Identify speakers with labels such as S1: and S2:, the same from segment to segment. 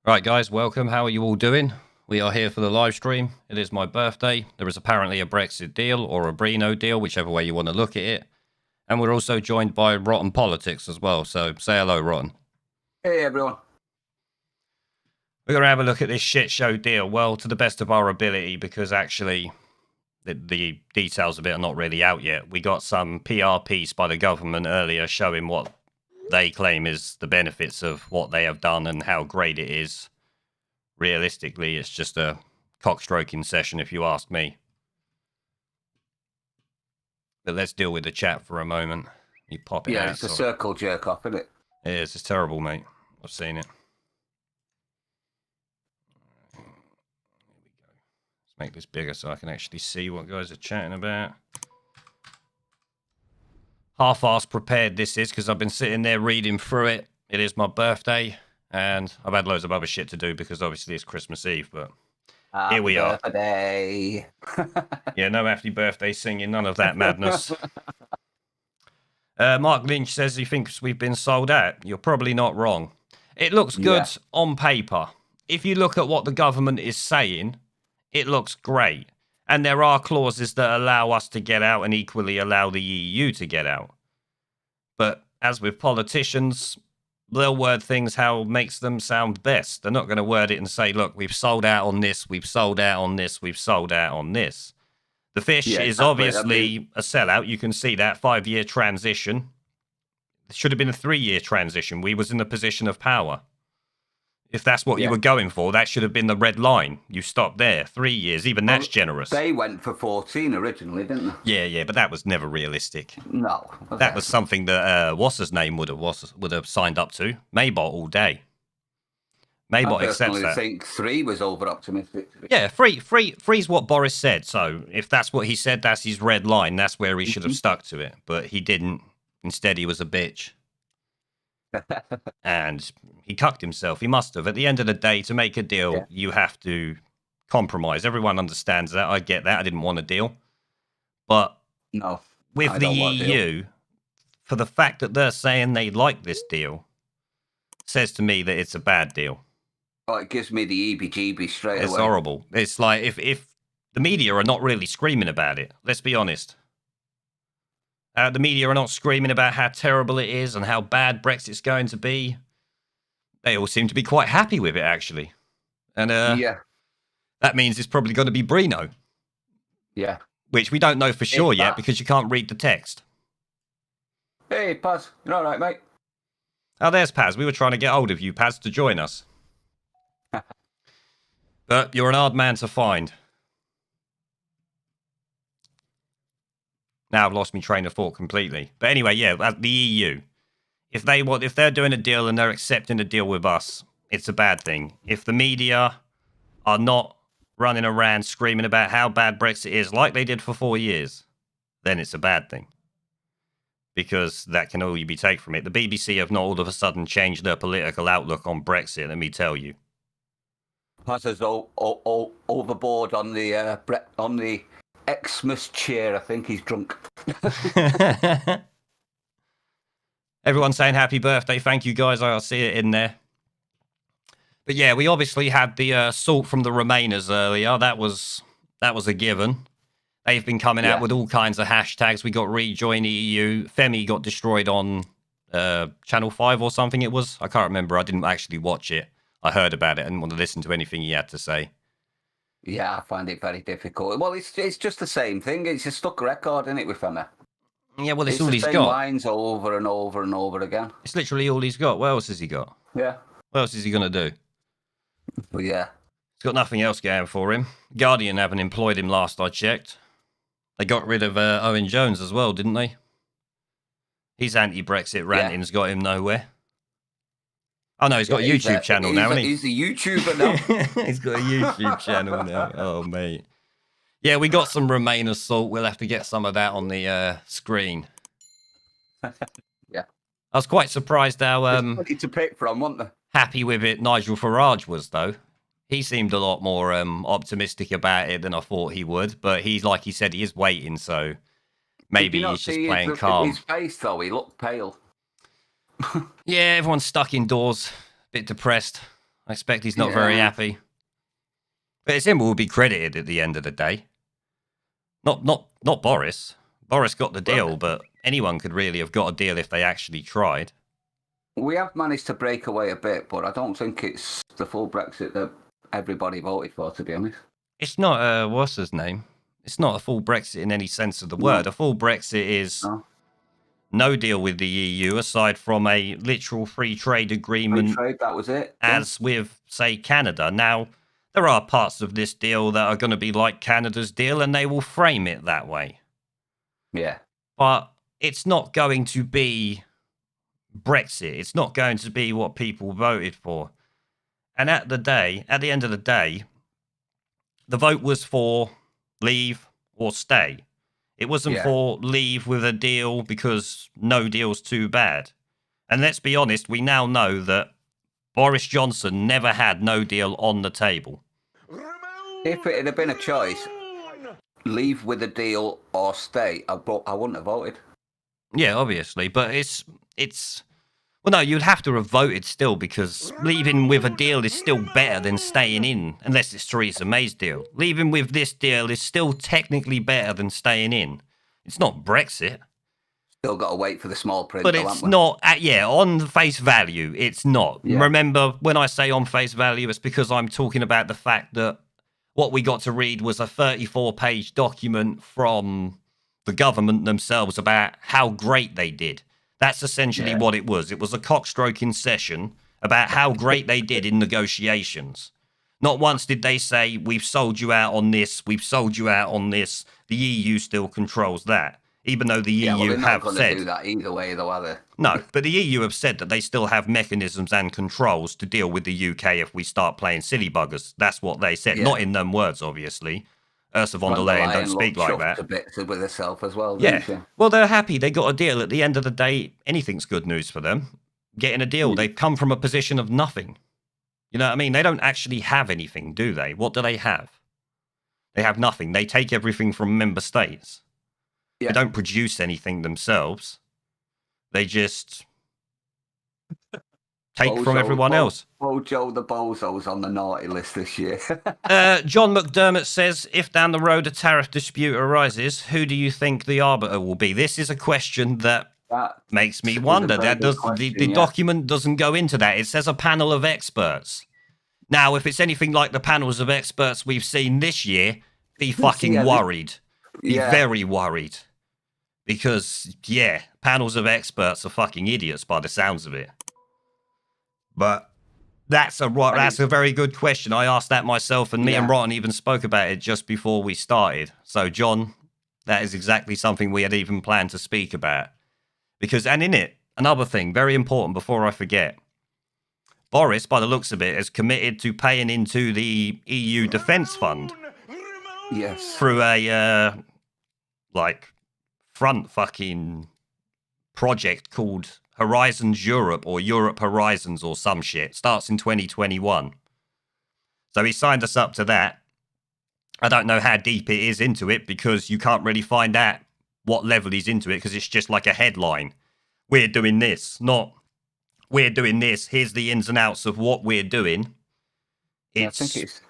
S1: Right, guys, welcome. How are you all doing? We are here for the live stream. It is my birthday. There is apparently a Brexit deal or a Brino deal, whichever way you want to look at it. And we're also joined by Rotten Politics as well. So say hello, Rotten.
S2: Hey, everyone.
S1: We're going to have a look at this shit show deal, well, to the best of our ability, because actually the details of it are not really out yet. We got some PR piece by the government earlier showing what they claim is the benefits of what they have done and how great it is. Realistically, it's just a cockstroking session, if you ask me. But let's deal with the chat for a moment. You pop it out.
S2: Yeah, it's a circle jerk off, isn't it?
S1: It is. It's terrible, mate. I've seen it. Here we go. Let's make this bigger so I can actually see what guys are chatting about. Half-assed prepared this is because I've been sitting there reading through it. It is my birthday, and I've had loads of other shit to do because obviously it's Christmas Eve, but here we are.
S2: Birthday.
S1: Yeah, no happy birthday singing, none of that madness. Mark Lynch says he thinks we've been sold out. You're probably not wrong. It looks good on paper. If you look at what the government is saying, it looks great. And there are clauses that allow us to get out and equally allow the EU to get out. But as with politicians, they'll word things how it makes them sound best. They're not going to word it and say, look, we've sold out on this, we've sold out on this, we've sold out on this. The fish is obviously a sellout. You can see that 5-year transition. It should have been a 3-year transition. We was in a position of power. If that's what you were going for, that should have been the red line. You stopped there. 3 years, even that's generous.
S2: They went for 14 originally, didn't they?
S1: Yeah, but that was never realistic.
S2: No.
S1: That was something that what's his name would have signed up to. Maybot all day. Maybot accepts that.
S2: I think 3 was over optimistic.
S1: Yeah, three's what Boris said. So if that's what he said, that's his red line. That's where he should have stuck to it. But he didn't. Instead, he was a bitch. And he cucked himself. He must have. At the end of the day, to make a deal, you have to compromise. Everyone understands that. I get that. I didn't want a deal. But
S2: no,
S1: with the EU, for the fact that they're saying they like this deal, says to me that it's a bad deal.
S2: Oh, it gives me the EBGB straight away.
S1: It's horrible. It's like if the media are not really screaming about it, let's be honest. The media are not screaming about how terrible it is and how bad Brexit's going to be. They all seem to be quite happy with it, actually. And that means it's probably going to be Brino.
S2: Yeah.
S1: Which we don't know for sure yet because you can't read the text.
S2: Hey, Paz. You're all right, mate?
S1: Oh, there's Paz. We were trying to get hold of you, Paz, to join us. But you're an hard man to find. Now I've lost my train of thought completely. But anyway, the EU. If they're doing a deal and they're accepting a deal with us, it's a bad thing. If the media are not running around screaming about how bad Brexit is like they did for 4 years, then it's a bad thing. Because that can all you be taken from it. The BBC have not all of a sudden changed their political outlook on Brexit, let me tell you.
S2: Paz is overboard on the Xmas chair. I think he's drunk.
S1: Everyone's saying happy birthday. Thank you, guys. I'll see it in there. But yeah, we obviously had the assault from the Remainers earlier. That was a given. They've been coming out with all kinds of hashtags. We got rejoin EU. Femi got destroyed on Channel 5 or something it was. I can't remember. I didn't actually watch it. I heard about it and didn't want to listen to anything he had to say.
S2: Yeah, I find it very difficult. Well, it's just the same thing. It's a stuck record, isn't it, with Femi?
S1: Yeah, well, it's all he's got.
S2: It's the same lines over and over and over again.
S1: It's literally all he's got. What else has he got?
S2: Yeah.
S1: What else is he going to do?
S2: But yeah.
S1: He's got nothing else going for him. Guardian haven't employed him last I checked. They got rid of Owen Jones as well, didn't they? His anti-Brexit ranting's got him nowhere. Oh, no, he's got a YouTube channel now, hasn't he?
S2: He's a YouTuber now.
S1: He's got a YouTube channel now. Oh, mate. Yeah, we got some Remain assault. We'll have to get some of that on the screen.
S2: Yeah.
S1: I was quite surprised how
S2: plenty to pick from, wasn't there?
S1: Happy with it Nigel Farage was, though. He seemed a lot more optimistic about it than I thought he would. But he's, like he said, he is waiting, so maybe he's just playing calm.
S2: His face, though, he looked pale.
S1: Yeah, everyone's stuck indoors, a bit depressed. I expect he's not very happy. But it's him who will be credited at the end of the day. Not Boris. Boris got the deal, but anyone could really have got a deal if they actually tried.
S2: We have managed to break away a bit, but I don't think it's the full Brexit that everybody voted for, to be honest.
S1: It's not, what's his name? It's not a full Brexit in any sense of the word. A full Brexit is no deal with the EU aside from a literal free trade agreement.
S2: Free trade, that was it.
S1: As with, say, Canada. Now, there are parts of this deal that are going to be like Canada's deal, and they will frame it that way.
S2: Yeah.
S1: But it's not going to be Brexit. It's not going to be what people voted for. And at the end of the day, the vote was for leave or stay. It wasn't for leave with a deal because no deal's too bad. And let's be honest, we now know that Boris Johnson never had no deal on the table.
S2: If it had been a choice, leave with a deal or stay, I wouldn't have voted.
S1: Yeah, obviously, but well, no, you'd have to have voted still because leaving with a deal is still better than staying in, unless it's Theresa May's deal. Leaving with this deal is still technically better than staying in. It's not Brexit.
S2: Still got to wait for the small print.
S1: But it's not, on face value, it's not.
S2: Yeah.
S1: Remember, when I say on face value, it's because I'm talking about the fact that what we got to read was a 34-page document from the government themselves about how great they did. That's essentially what it was. It was a cockstroking session about how great they did in negotiations. Not once did they say, we've sold you out on this, we've sold you out on this. The EU still controls that, even though the EU have said...
S2: they're not going to do that either way, though, are they?
S1: No, but the EU have said that they still have mechanisms and controls to deal with the UK if we start playing silly buggers. That's what they said. Not in them words, obviously. Ursula von der Leyen don't speak like that.
S2: A bit with herself as well,
S1: yeah. Well, they're happy. They got a deal. At the end of the day, anything's good news for them. Getting a deal. They've come from a position of nothing. You know what I mean? They don't actually have anything, do they? What do they have? They have nothing. They take everything from member states. Yeah. They don't produce anything themselves. They just take from everyone else.
S2: Bojo the Bozo's on the naughty list this year.
S1: John McDermott says, if down the road a tariff dispute arises, who do you think the arbiter will be? This is a question that makes me wonder. The document doesn't go into that. It says a panel of experts. Now, if it's anything like the panels of experts we've seen this year, be fucking worried. Be very worried. Because, panels of experts are fucking idiots by the sounds of it. But that's a very good question. I asked that myself, and me and Rotten even spoke about it just before we started. So, John, that is exactly something we had even planned to speak about. Because, and in it, another thing, very important before I forget, Boris, by the looks of it, is committed to paying into the EU Defence Fund.
S2: Yes.
S1: Through a, front fucking project called Horizons Europe or Europe Horizons or some shit. Starts in 2021. So he signed us up to that. I don't know how deep it is into it because you can't really find out what level he's into it because it's just like a headline. We're doing this, not we're doing this. Here's the ins and outs of what we're doing.
S2: I think it's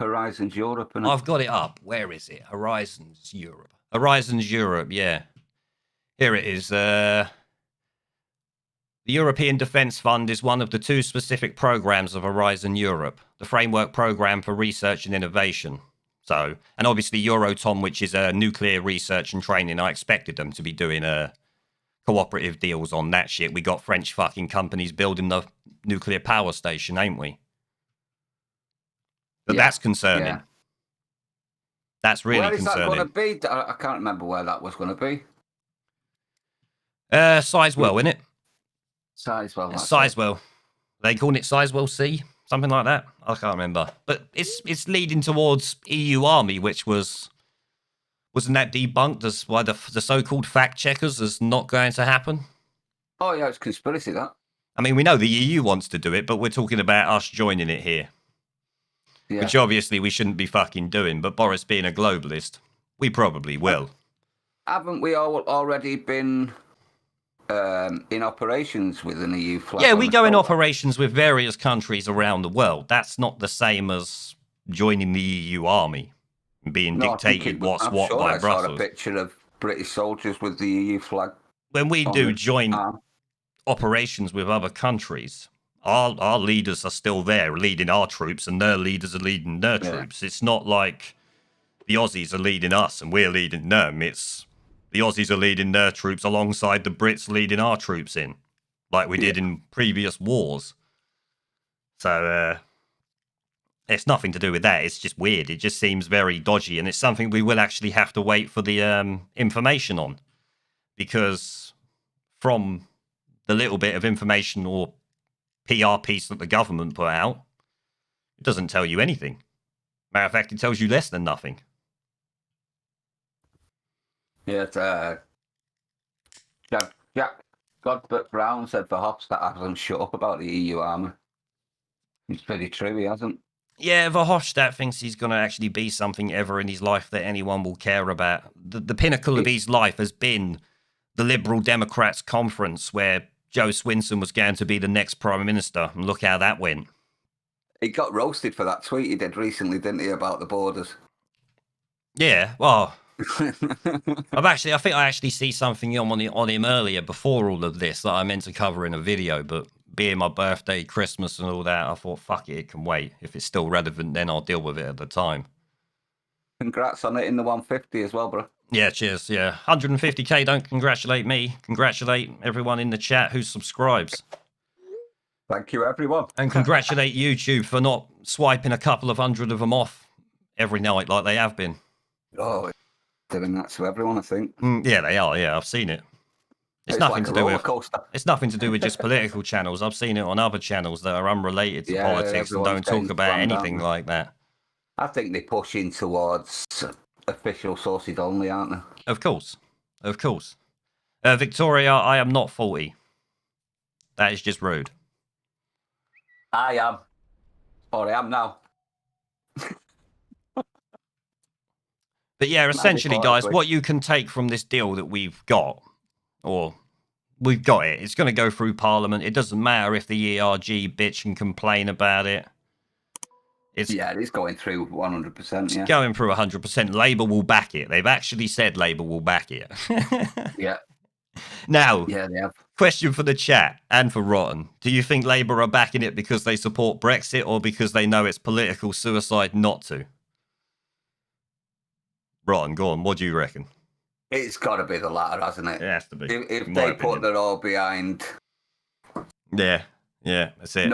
S2: Horizons Europe.
S1: I've got it up. Where is it? Horizons Europe. Horizons Europe, yeah. Here it is. The European Defence Fund is one of the two specific programs of Horizon Europe, the framework program for research and innovation. So, and obviously Eurotom, which is nuclear research and training. I expected them to be doing cooperative deals on that shit. We got French fucking companies building the nuclear power station, ain't we? But that's concerning. Yeah. That's really concerning.
S2: Where is that going to be? I can't remember where that was going to be.
S1: Sizewell, innit?
S2: Sizewell.
S1: Sizewell. They calling it Sizewell C? Something like that? I can't remember. But it's leading towards EU Army, which wasn't that debunked as why the so-called fact checkers is not going to happen?
S2: Oh yeah, it's conspiracy, that.
S1: I mean, we know the EU wants to do it, but we're talking about us joining it here. Yeah. Which obviously we shouldn't be fucking doing, but Boris being a globalist, we probably will.
S2: Haven't we all already been in operations with an EU flag.
S1: Yeah, we go in operations with various countries around the world. That's not the same as joining the EU army and being dictated what's what by Brussels.
S2: I saw a picture of British soldiers with the EU flag.
S1: When we do joint operations with other countries, our leaders are still there leading our troops, and their leaders are leading their troops. It's not like the Aussies are leading us and we're leading them. It's the Aussies are leading their troops alongside the Brits leading our troops in, like we did in previous wars. So it's nothing to do with that. It's just weird. It just seems very dodgy, and it's something we will actually have to wait for the information on, because from the little bit of information or PR piece that the government put out, it doesn't tell you anything. Matter of fact, it tells you less than nothing.
S2: Yeah, Jack Godbert Brown said Verhofstadt hasn't shut up about the EU army. It's pretty true, he hasn't.
S1: Yeah, Verhofstadt thinks he's going to actually be something ever in his life that anyone will care about. The pinnacle of his life has been the Liberal Democrats conference where Joe Swinson was going to be the next Prime Minister, and look how that went.
S2: He got roasted for that tweet he did recently, didn't he, about the borders?
S1: Yeah, well, I think I actually see something on him earlier before all of this that I meant to cover in a video, but being my birthday, Christmas and all that, I thought, fuck it can wait. If it's still relevant, then I'll deal with it at the time.
S2: Congrats on it in the 150 as well, bro.
S1: Yeah, cheers. Yeah, 150k. Don't congratulate me. Congratulate everyone in the chat who subscribes.
S2: Thank you, everyone.
S1: And congratulate YouTube for not swiping a couple of hundred of them off every night like they have been.
S2: Oh, doing that to everyone, I think.
S1: Yeah, they are. Yeah, I've seen it. It's nothing to do with. It's nothing to do with just political channels. I've seen it on other channels that are unrelated to politics and don't talk about anything like that.
S2: I think they're pushing towards official sources only, aren't they?
S1: Of course. Victoria, I am not 40. That is just rude.
S2: I am. Or I am now.
S1: But yeah, essentially, guys, what you can take from this deal that we've got, or we've got it, it's going to go through Parliament. It doesn't matter if the ERG bitch and complain about it.
S2: It is going through 100%.
S1: It's going through 100%. Labour will back it. They've actually said Labour will back it.
S2: Yeah.
S1: Now,
S2: they have.
S1: Question for the chat and for Rotten. Do you think Labour are backing it because they support Brexit or because they know it's political suicide not to? Rotten, go on. What do you reckon?
S2: It's got to be the latter, hasn't it?
S1: It has to be.
S2: If they put it all behind...
S1: Yeah, that's it.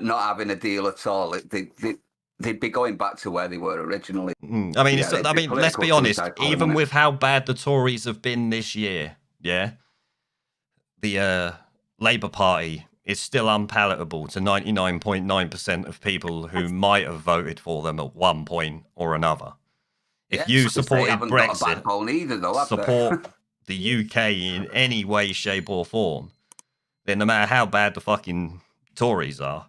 S2: Not having a deal at all, they'd be going back to where they were originally.
S1: I mean, let's be honest. Even with how bad the Tories have been this year, the Labour Party is still unpalatable to 99.9% of people who might have voted for them at one point or another. If you supported Brexit, support the UK in any way, shape or form, then no matter how bad the fucking Tories are,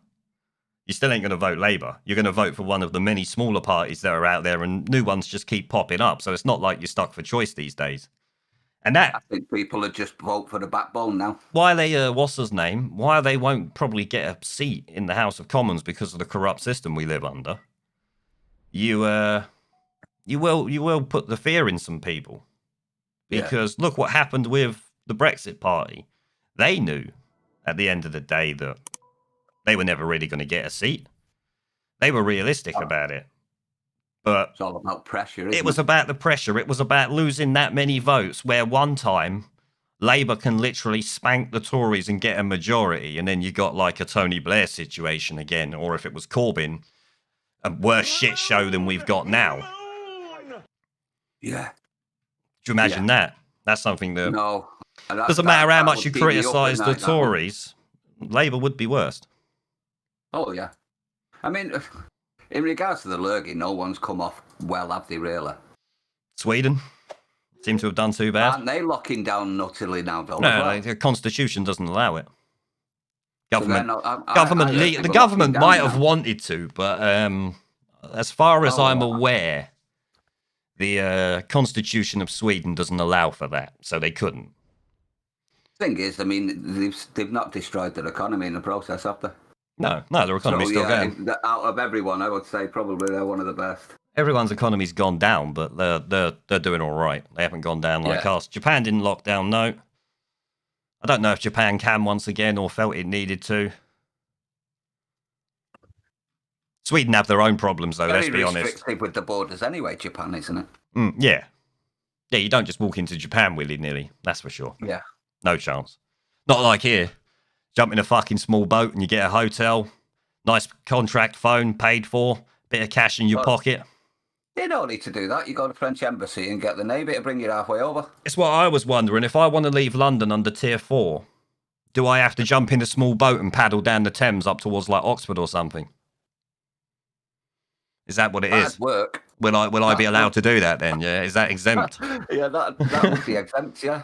S1: you still ain't going to vote Labour. You're going to vote for one of the many smaller parties that are out there, and new ones just keep popping up. So it's not like you're stuck for choice these days. And that,
S2: I think people are just vote for the backbone now.
S1: Why they, what's his name? Why they won't probably get a seat in the House of Commons because of the corrupt system we live under. You will put the fear in some people. Because look what happened with the Brexit Party. They knew at the end of the day that they were never really going to get a seat. They were realistic about it. But
S2: it's all about pressure, isn't it?
S1: It was about the pressure. It was about losing that many votes where one time Labour can literally spank the Tories and get a majority, and then you got like a Tony Blair situation again, or if it was Corbyn, a worse shit show than we've got now.
S2: Yeah.
S1: Do you imagine that? That's something that...
S2: No.
S1: Doesn't matter how much you criticise the Tories, Labour would be worst.
S2: Oh, yeah. I mean, in regards to the Lurgy, no one's come off well, have they, really?
S1: Sweden seem to have done too bad.
S2: Aren't they locking down nuttily now, though?
S1: No, the Constitution doesn't allow it. Government,
S2: the
S1: government might have wanted to, but as far as I'm aware, the Constitution of Sweden doesn't allow for that, so they couldn't.
S2: Thing is, I mean, they've not destroyed their economy in the process, have they?
S1: No, their economy's still going.
S2: Out of everyone, I would say probably they're one of the best.
S1: Everyone's economy's gone down, but they're doing all right. They haven't gone down like us. Japan didn't lock down, no. I don't know if Japan can once again or felt it needed to. Sweden have their own problems, though, let's be honest.
S2: Very restrictive with the borders anyway, Japan, isn't it?
S1: Yeah. Yeah, you don't just walk into Japan willy-nilly, that's for sure.
S2: Yeah.
S1: No chance. Not like here. Jump in a fucking small boat and you get a hotel, nice contract phone paid for, bit of cash in your pocket.
S2: You don't need to do that. You go to the French embassy and get the Navy to bring you halfway over.
S1: It's what I was wondering. If I want to leave London under Tier 4, do I have to jump in a small boat and paddle down the Thames up towards like Oxford or something? Is that what it is?
S2: Work.
S1: Will I be allowed to do that then? Yeah, is that exempt?
S2: Yeah, that would be exempt. Yeah.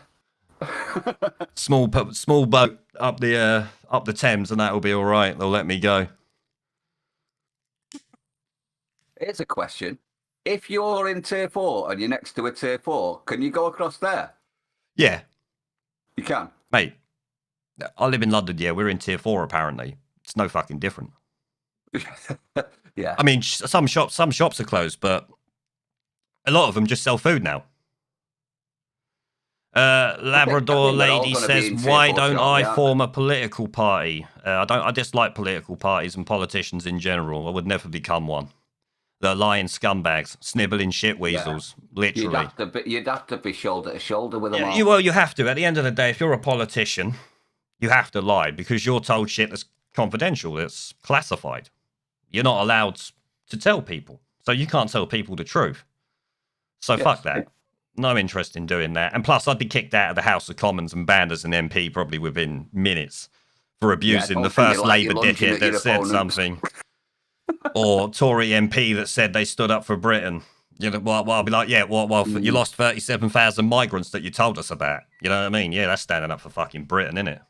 S1: small boat up the Thames, and that will be all right. They'll let me go.
S2: Here's a question: if you're in Tier 4 and you're next to a Tier 4, can you go across there?
S1: Yeah,
S2: you can,
S1: mate. I live in London. Yeah, we're in Tier 4. Apparently, it's no fucking different.
S2: Yeah.
S1: I mean, some shops are closed, but a lot of them just sell food now. Labrador lady says, "Why don't I form a political party? I dislike political parties and politicians in general. I would never become one. They're lying scumbags, snibbling shit weasels, literally.
S2: You'd have to be shoulder to shoulder with them all.
S1: Well, you have to. At the end of the day, if you're a politician, you have to lie because you're told shit that's confidential, that's classified. You're not allowed to tell people, so you can't tell people the truth. So fuck that. No interest in doing that. And plus, I'd be kicked out of the House of Commons and banned as an MP probably within minutes for abusing the first Labour dickhead that said something. Or Tory MP that said they stood up for Britain. You know, well, I'll be like, yeah, well, you lost 37,000 migrants that you told us about. You know what I mean? Yeah, that's standing up for fucking Britain, isn't it?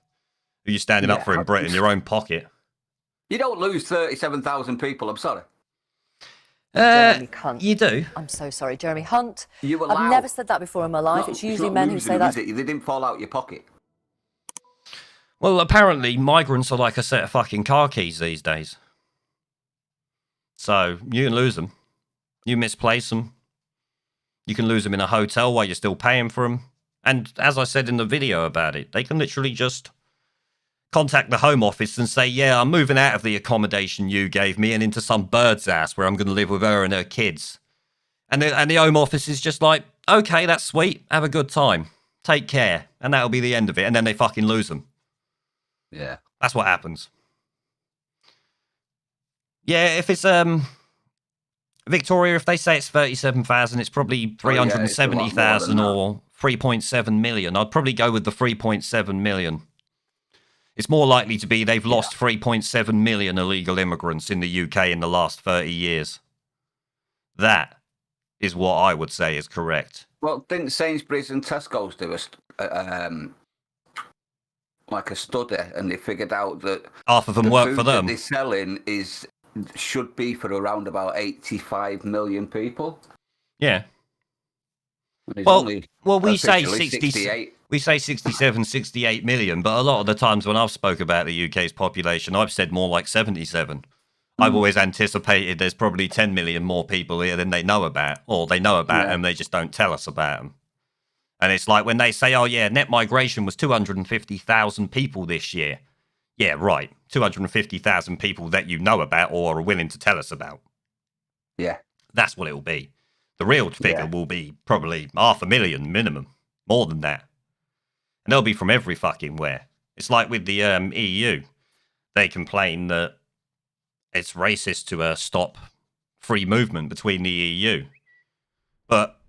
S1: Who you standing up for in Britain? Your own pocket.
S2: You don't lose 37,000 people, I'm sorry.
S3: Jeremy Hunt.
S1: You do?
S3: I'm so sorry, Jeremy Hunt.
S2: I've
S3: never said that before in my life. It's usually men who say that.
S2: They didn't fall out your pocket.
S1: Well, apparently migrants are like a set of fucking car keys these days. So you can lose them. You misplace them. You can lose them in a hotel while you're still paying for them. And as I said in the video about it, they can literally just contact the Home Office and say, yeah, I'm moving out of the accommodation you gave me and into some bird's ass where I'm going to live with her and her kids. And the Home Office is just like, okay, that's sweet. Have a good time. Take care. And that'll be the end of it. And then they fucking lose them.
S2: Yeah.
S1: That's what happens. Yeah, if it's Victoria, if they say it's 37,000, it's probably 370,000 or 3.7 million. I'd probably go with the 3.7 million. It's more likely to be they've lost 3.7 million illegal immigrants in the UK in the last 30 years. That is what I would say is correct.
S2: Well, didn't Sainsbury's and Tesco's do a study, and they figured out that
S1: half of them work for them.
S2: That they're selling should be for around about 85 million people.
S1: Yeah. Well, we say 68. We say 67, 68 million, but a lot of the times when I've spoke about the UK's population, I've said more like 77. I've always anticipated there's probably 10 million more people here than they know about, or they know about them, they just don't tell us about them. And it's like when they say, oh yeah, net migration was 250,000 people this year. Yeah, right. 250,000 people that you know about or are willing to tell us about.
S2: Yeah.
S1: That's what it will be. The real figure will be probably 500,000 minimum, more than that. And they'll be from every fucking where. It's like with the EU. They complain that it's racist to stop free movement between the EU. But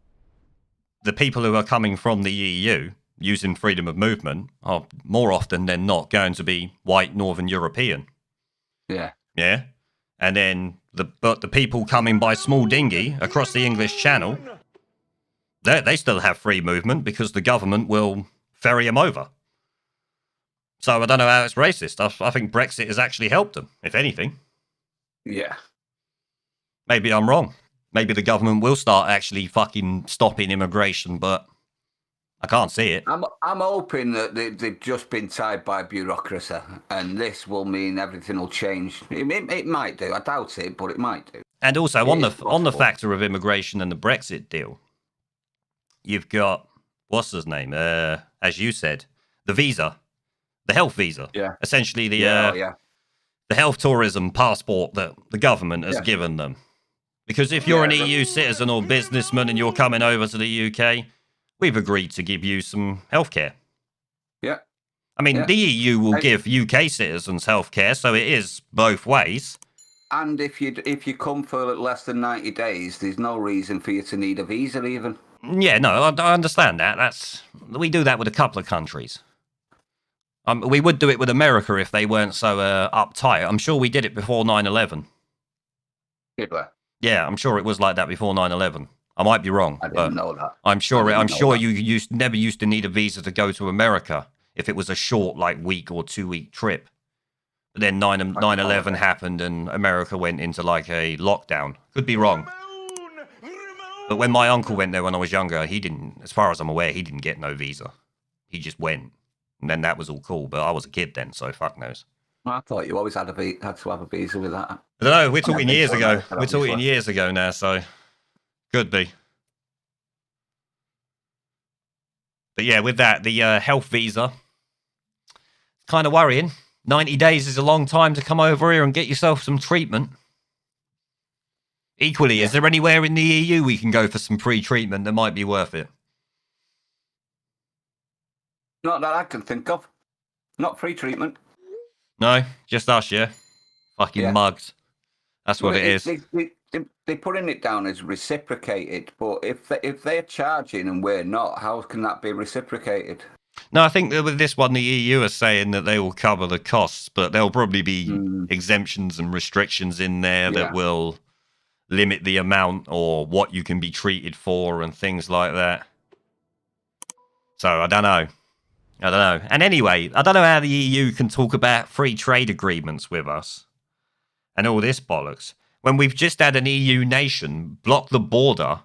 S1: the people who are coming from the EU using freedom of movement are more often than not going to be white Northern European.
S2: Yeah.
S1: Yeah? And then the people coming by small dinghy across the English Channel, they still have free movement because the government will ferry them over. So I don't know how it's racist. I think Brexit has actually helped them, if anything.
S2: Yeah.
S1: Maybe I'm wrong. Maybe the government will start actually fucking stopping immigration, but I can't see it.
S2: I'm hoping that they've just been tied by bureaucracy, and this will mean everything will change. It might do. I doubt it, but it might do.
S1: And also
S2: It
S1: on
S2: is
S1: the
S2: possible.
S1: factor of immigration and the Brexit deal, you've got what's his name? As you said, the visa, the health visa.
S2: Yeah.
S1: Essentially the
S2: Yeah.
S1: the health tourism passport that the government has
S2: Yeah.
S1: given them. Because if you're an
S2: Yeah,
S1: EU citizen or businessman and you're coming over to the UK, we've agreed to give you some healthcare.
S2: Yeah.
S1: I mean,
S2: Yeah.
S1: the EU will
S2: I-
S1: give UK citizens healthcare, so it is both ways.
S2: And if you come for less than 90 days, there's no reason for you to need a visa even.
S1: Yeah, no, I understand that. We do that with a couple of countries. We would do it with America if they weren't so uptight. I'm sure we did it before 9/11.
S2: Did we?
S1: Yeah, I'm sure it was like that before 9/11. I might be wrong,
S2: I
S1: but
S2: didn't know that.
S1: I'm sure.
S2: I
S1: I'm
S2: didn't know
S1: sure
S2: that.
S1: you never used to need a visa to go to America if it was a short, like week or 2 week trip. But then 9/11 happened and America went into like a lockdown. Could be wrong. But when my uncle went there when I was younger, he didn't. As far as I'm aware, he didn't get no visa. He just went, and then that was all cool. But I was a kid then, so fuck knows.
S2: I thought you always had to have a visa with that.
S1: I don't know. We're talking
S2: think
S1: years
S2: so,
S1: ago.
S2: no,
S1: We're talking
S2: obviously.
S1: years ago now, so could be. But yeah, with that, the health visa, kind of worrying. 90 days is a long time to come over here and get yourself some treatment. Equally, is there anywhere in the EU we can go for some free treatment that might be worth it?
S2: Not that I can think of. Not free treatment.
S1: No, just us, yeah. Fucking
S2: Yeah.
S1: mugs. That's what
S2: Well,
S1: it is.
S2: They're putting it down as reciprocated, but if they're charging and we're not, how can that be reciprocated?
S1: No, I think that with this one, the EU are saying that they will cover the costs, but there'll probably be exemptions and restrictions in there that will limit the amount or what you can be treated for and things like that. So I don't know. And anyway, I don't know how the EU can talk about free trade agreements with us and all this bollocks when we've just had an EU nation block the border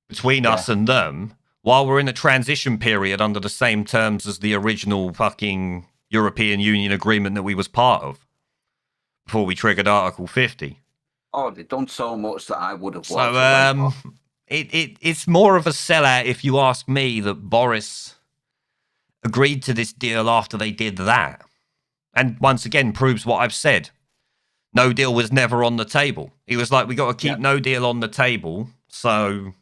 S1: between us and them while we're in a transition period under the same terms as the original fucking European Union agreement that we was part of before we triggered Article 50.
S2: Oh, they've done so much that I would have
S1: So
S2: watched.
S1: it's more of a sellout if you ask me that Boris agreed to this deal after they did that. And once again proves what I've said. No deal was never on the table. He was like, we got to keep no deal on the table, so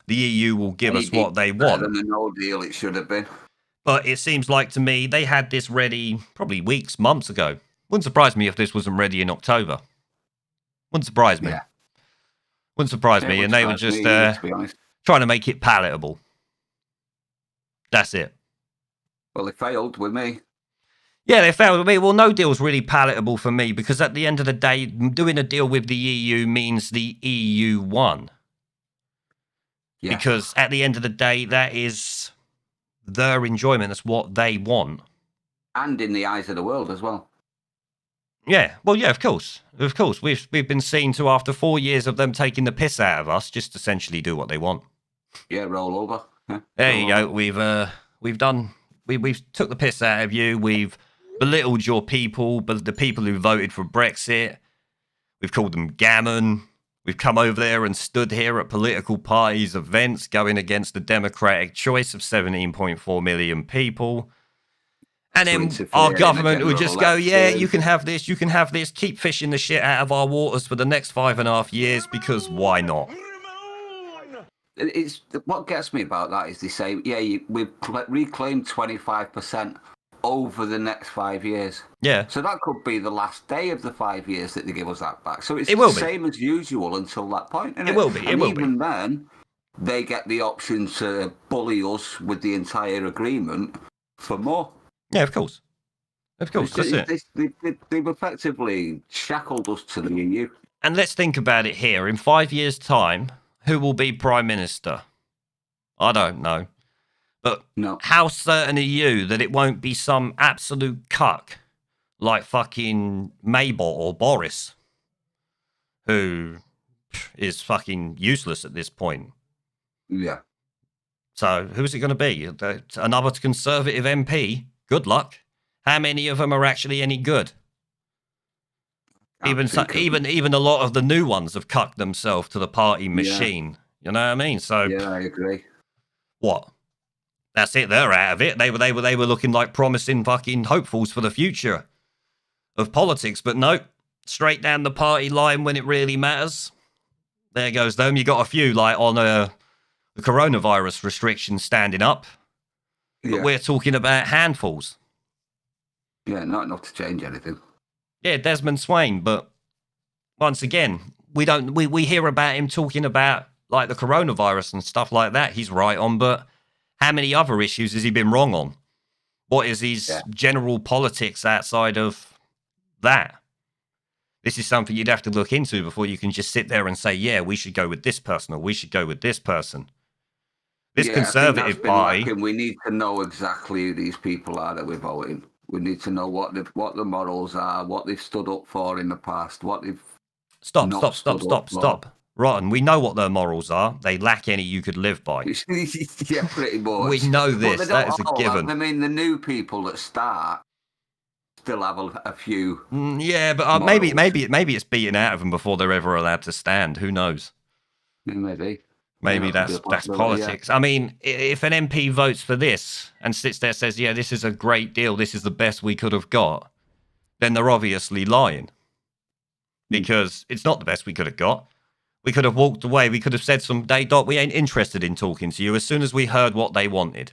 S1: the EU will give us what they want.
S2: Better than a no deal it should have been.
S1: But it seems like to me they had this ready probably weeks, months ago. Wouldn't surprise me if this wasn't ready in October. Wouldn't surprise me.
S2: Yeah.
S1: Wouldn't surprise me. And they were just trying to make it palatable. That's it.
S2: Well, they failed with me.
S1: Yeah, they failed with me. Well, no deal's really palatable for me because at the end of the day, doing a deal with the EU means the EU won.
S2: Yeah.
S1: Because at the end of the day, that is their enjoyment. That's what they want.
S2: And in the eyes of the world as well.
S1: Yeah, well, yeah, of course. Of course. We've been seen to, after 4 years of them taking the piss out of us, just essentially do what they want.
S2: Yeah, roll over. Yeah,
S1: there you go. We've took the piss out of you. We've belittled your people, but the people who voted for Brexit. We've called them gammon. We've come over there and stood here at political parties' events going against the democratic choice of 17.4 million people. And then our government would just go, yeah, you can have this, keep fishing the shit out of our waters for the next 5.5 years because why not?
S2: It's what gets me about that is they say, yeah, we've reclaimed 25% over the next 5 years.
S1: Yeah.
S2: So that could be the last day of the 5 years that they give us that back. So it's
S1: the
S2: same as usual until that point. Isn't
S1: it will be.
S2: And even then, they get the option to bully us with the entire agreement for more.
S1: Yeah, of course. Of course, that's it.
S2: They've effectively shackled us to the EU.
S1: And let's think about it here. In 5 years' time, who will be Prime Minister? I don't know. But how certain are you that it won't be some absolute cuck like fucking Maybot or Boris, who is fucking useless at this point?
S2: Yeah.
S1: So who's it going to be? Another Conservative MP? Good luck. How many of them are actually any good? Even a lot of the new ones have cucked themselves to the party machine. You know what I mean? So
S2: yeah, I agree.
S1: What? That's it. They're out of it. They were looking like promising fucking hopefuls for the future of politics, but no, straight down the party line when it really matters. There goes them. You got a few like on the coronavirus restrictions standing up, but we're talking about handfuls.
S2: Yeah, not enough to change anything.
S1: Yeah, Desmond Swain, but once again, we hear about him talking about like the coronavirus and stuff like that. He's right on, but how many other issues has he been wrong on? What is his general politics outside of that? This is something you'd have to look into before you can just sit there and say, yeah, we should go with this person or we should go with this person. This Conservative Party.
S2: We need to know exactly who these people are that we're voting. We need to know what the morals are, what they've stood up for in the past, what they've
S1: Stop. Rotten, we know what their morals are. They lack any you could live by.
S2: Yeah, pretty much.
S1: We know this. That is a given.
S2: I mean, the new people that start still have a few.
S1: Yeah, but maybe it's beaten out of them before they're ever allowed to stand. Who knows? Maybe that's politics. Yeah. I mean, if an MP votes for this and sits there and says, yeah, this is a great deal, this is the best we could have got, then they're obviously lying. Because it's not the best we could have got. We could have walked away. We could have said we ain't interested in talking to you as soon as we heard what they wanted.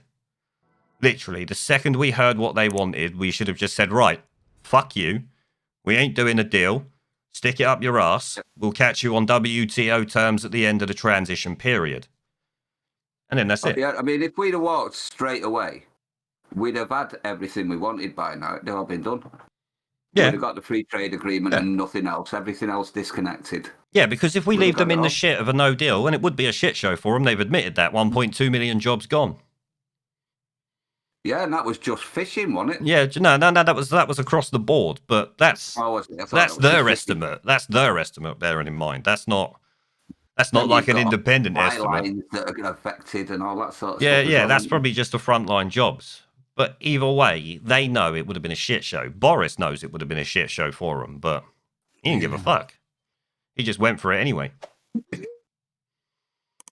S1: Literally, the second we heard what they wanted, we should have just said, right, fuck you. We ain't doing a deal. Stick it up your ass. We'll catch you on WTO terms at the end of the transition period. And then that's it.
S2: Yeah, I mean, if we'd have walked straight away, we'd have had everything we wanted by now. It'd all been done.
S1: Yeah.
S2: We'd have got the free trade agreement and nothing else. Everything else disconnected.
S1: Yeah, because if we leave them in the shit of a no deal, and it would be a shit show for them, they've admitted that 1.2 million jobs gone.
S2: Yeah, and that was just fishing, wasn't it?
S1: Yeah, no, that was across the board, but that's their estimate. That's their estimate. Bearing in mind, that's not like an independent estimate.
S2: That are affected and all that sort of
S1: stuff. Yeah,
S2: well.
S1: That's probably just the frontline jobs. But either way, they know it would have been a shit show. Boris knows it would have been a shit show for him, but he didn't give a fuck. He just went for it anyway.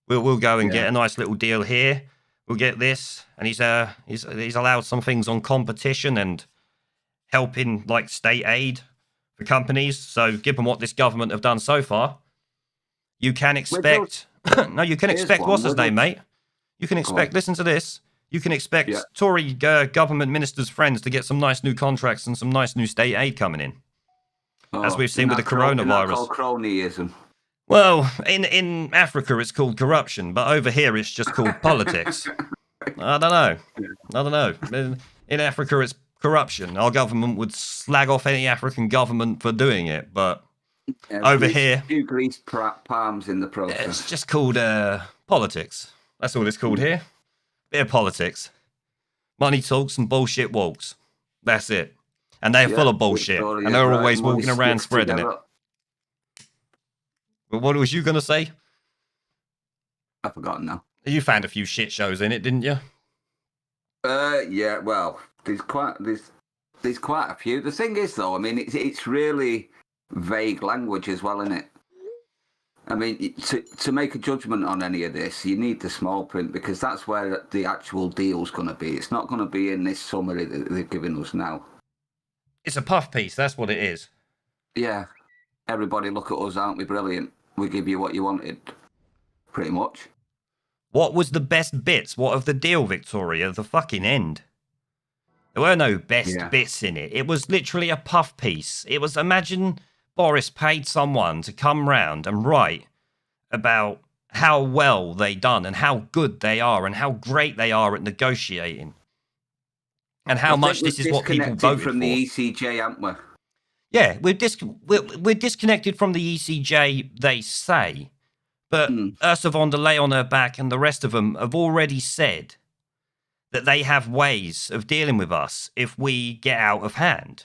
S1: We'll go and get a nice little deal here. We'll get this, and he's allowed some things on competition and helping like state aid for companies. So, given what this government have done so far, you can expect. You can expect what's his name, mate. You can expect. Listen to this. You can expect Tory government ministers' friends to get some nice new contracts and some nice new state aid coming in, as we've seen with the coronavirus.
S2: Cronyism.
S1: Well, in Africa it's called corruption, but over here it's just called politics. I don't know. In Africa it's corruption. Our government would slag off any African government for doing it, but over here...
S2: A few greased palms in the process.
S1: It's just called politics. That's all it's called here. Bit of politics. Money talks and bullshit walks. That's it. And they're full of bullshit. And they're always walking around spreading it. But what was you going to say?
S2: I've forgotten now.
S1: You found a few shit shows in it, didn't you?
S2: Yeah, well, there's quite a few. The thing is, though, I mean, it's really vague language as well, isn't it? I mean, to make a judgment on any of this, you need the small print because that's where the actual deal's going to be. It's not going to be in this summary that they've given us now.
S1: It's a puff piece, that's what it is.
S2: Yeah. Everybody look at us, aren't we brilliant? We give you what you wanted. Pretty much.
S1: What was the best bits? What of the deal, Victoria? The fucking end. There were no best bits in it. It was literally a puff piece. It was, imagine Boris paid someone to come round and write about how well they done and how good they are and how great they are at negotiating. And how much this is what people voted
S2: from the ECJ, aren't we?
S1: Yeah, we're disconnected from the ECJ, they say. But Ursula von der Leyen on her back and the rest of them have already said that they have ways of dealing with us if we get out of hand.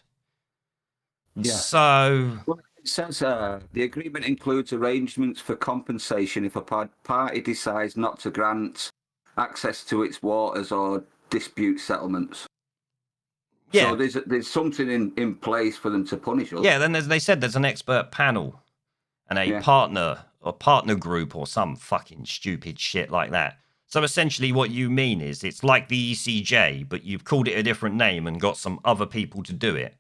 S1: Yeah. So...
S2: Well, it says the agreement includes arrangements for compensation if a party decides not to grant access to its waters or dispute settlements.
S1: Yeah.
S2: So there's something in place for them to punish us.
S1: Yeah, then they said there's an expert panel and a partner group or some fucking stupid shit like that. So essentially what you mean is it's like the ECJ, but you've called it a different name and got some other people to do it.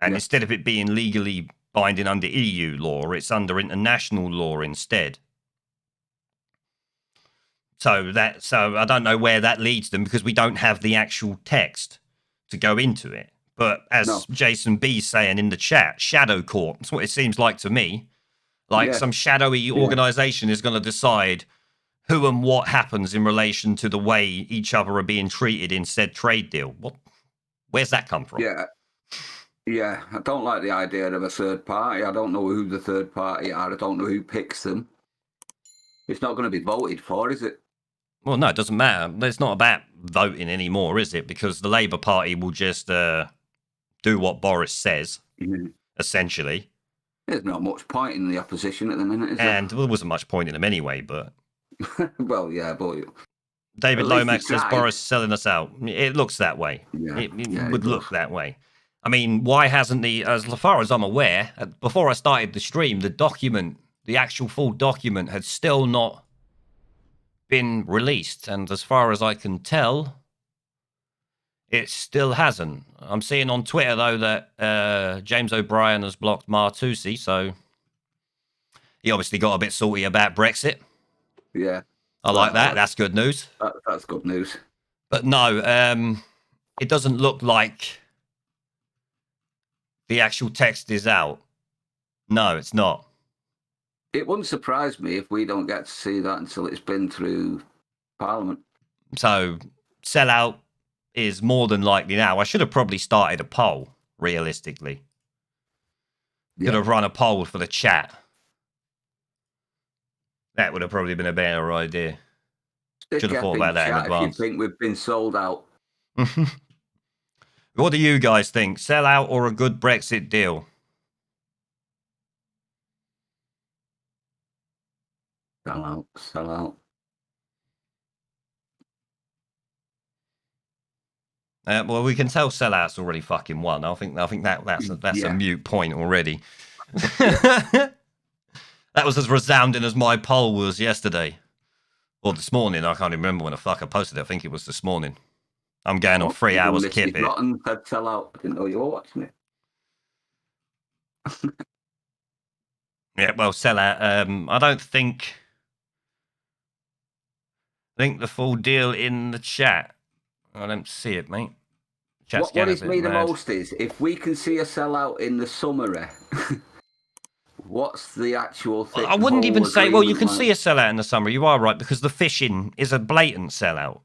S1: And instead of it being legally binding under EU law, it's under international law instead. So I don't know where that leads them because we don't have the actual text to go into it. But as Jason B's saying in the chat, shadow court, that's what it seems like to me. Like some shadowy organization is going to decide who and what happens in relation to the way each other are being treated in said trade deal. Where's that come from?
S2: Yeah, I don't like the idea of a third party. I don't know who the third party are. I don't know who picks them. It's not going to be voted for, is it?
S1: Well, no, it doesn't matter. It's not about voting anymore, is it? Because the Labour Party will just do what Boris says, essentially.
S2: There's not much point in the opposition at the minute, is there?
S1: And there wasn't much point in them anyway, but...
S2: Well, yeah, but...
S1: David Lomax says Boris is selling us out. It looks that way.
S2: Yeah,
S1: it would look that way. I mean, why hasn't as far as I'm aware, before I started the stream, the actual full document had still not been released. And as far as I can tell, it still hasn't. I'm seeing on Twitter, though, that James O'Brien has blocked Martusi, so he obviously got a bit salty about Brexit.
S2: Yeah.
S1: I like that. That's good news.
S2: That's good news.
S1: But no, it doesn't look like the actual text is out. No, it's not.
S2: It wouldn't surprise me if we don't get to see that until it's been through Parliament.
S1: So, sellout is more than likely now. I should have probably started a poll, realistically. Could have run a poll for the chat. That would have probably been a better idea. Should have thought about that in advance.
S2: If you think we've been sold out.
S1: What do you guys think? Sell out or a good Brexit deal?
S2: Sell out.
S1: Well, we can tell sellout's already fucking won. I think that's a mute point already. That was as resounding as my poll was yesterday. Or this morning. I can't even remember when the fuck I posted it. I think it was this morning. I'm going on 3 hours, kip it.
S2: Said sell out. I didn't know you were watching it.
S1: Yeah, well, sell out. I don't think... Link the full deal in the chat. I don't see it, mate.
S2: What is me the most is, if we can see a sellout in the summary... What's the actual thing?
S1: I wouldn't even say, well, you can see a sellout in the summary. You are right, because the fishing is a blatant sellout.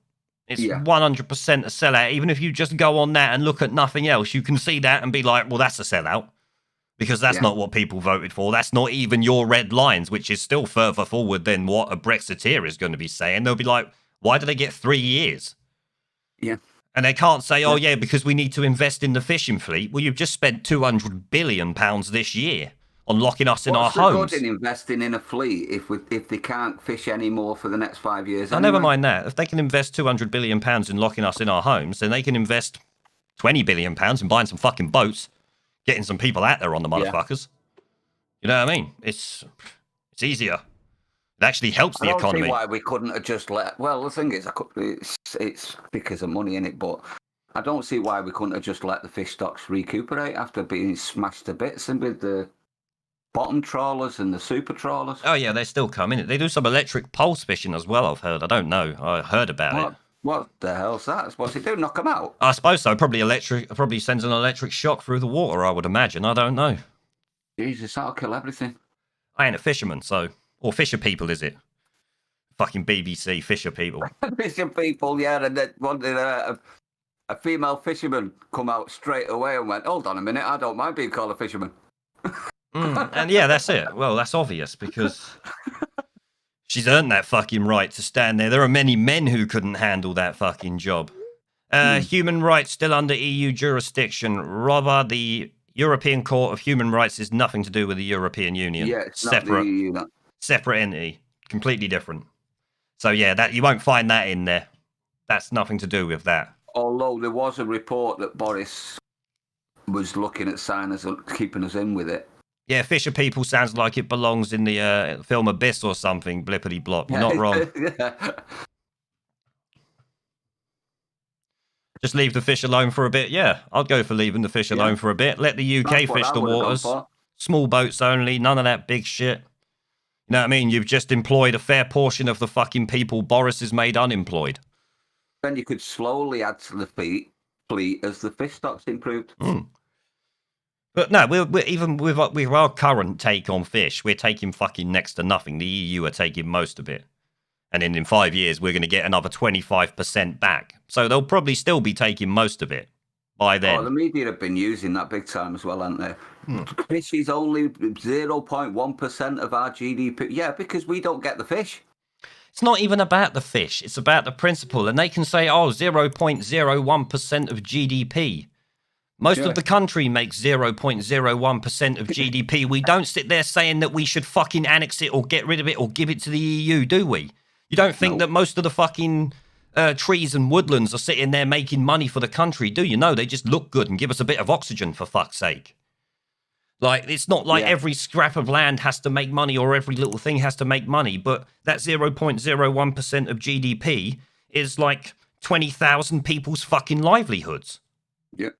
S1: It's 100% a sellout. Even if you just go on that and look at nothing else, you can see that and be like, well, that's a sellout. Because that's not what people voted for. That's not even your red lines, which is still further forward than what a Brexiteer is going to be saying. They'll be like, why do they get 3 years?
S2: Yeah.
S1: And they can't say, oh, yeah, because we need to invest in the fishing fleet. Well, you've just spent £200 billion this year on locking us in our homes.
S2: What's the good in investing in a fleet if they can't fish anymore for the next 5 years?
S1: Oh, never mind that. If they can invest £200 billion in locking us in our homes, then they can invest £20 billion in buying some fucking boats, getting some people out there on the motherfuckers. You know what I mean? It's easier. It actually helps the economy.
S2: I don't see why we couldn't have just let... Well, the thing is, it's because of money in it, but I don't see why we couldn't have just let the fish stocks recuperate after being smashed to bits and with the bottom trawlers and the super trawlers.
S1: Oh, yeah, they still come in. They do some electric pulse fishing as well, I've heard. I don't know. I heard about it.
S2: What the hell's that? What's it do? Knock them out?
S1: I suppose so. Probably sends an electric shock through the water, I would imagine. I don't know.
S2: Jesus, that'll kill everything.
S1: I ain't a fisherman, so... Or fisher people, is it? Fucking BBC fisher people.
S2: Fisher people, yeah. And then wanted a female fisherman come out straight away and went, hold on a minute, I don't mind being called a fisherman.
S1: And yeah, that's it. Well, that's obvious because she's earned that fucking right to stand there. There are many men who couldn't handle that fucking job. Human rights still under EU jurisdiction. Robber, the European Court of Human Rights is nothing to do with the European Union.
S2: Yeah, it's separate. Not the EU,
S1: Separate entity. Completely different. So yeah, that you won't find that in there. That's nothing to do with that.
S2: Although there was a report that Boris was looking at signing us, keeping us in with it.
S1: Yeah, Fisher People sounds like it belongs in the film Abyss or something, blippity blop. You're not wrong. Just leave the fish alone for a bit. Yeah, I'd go for leaving the fish alone for a bit. Let the UK fish the waters. Small boats only, none of that big shit. You know what I mean? You've just employed a fair portion of the fucking people Boris has made unemployed.
S2: Then you could slowly add to the fleet as the fish stocks improved.
S1: But no, we're even with our current take on fish, we're taking fucking next to nothing. The EU are taking most of it. And then in 5 years, we're going to get another 25% back. So they'll probably still be taking most of it by then.
S2: Oh, the media have been using that big time as well, haven't they? Fish is only 0.1% of our GDP. Yeah, because we don't get the fish.
S1: It's not even about the fish. It's about the principle. And they can say, 0.01% of GDP. Most of the country makes 0.01% of GDP. We don't sit there saying that we should fucking annex it or get rid of it or give it to the EU, do we? You don't think that most of the fucking trees and woodlands are sitting there making money for the country, do you? No, they just look good and give us a bit of oxygen, for fuck's sake. Like, it's not like every scrap of land has to make money or every little thing has to make money, but that 0.01% of GDP is like 20,000 people's fucking livelihoods.
S2: Yeah.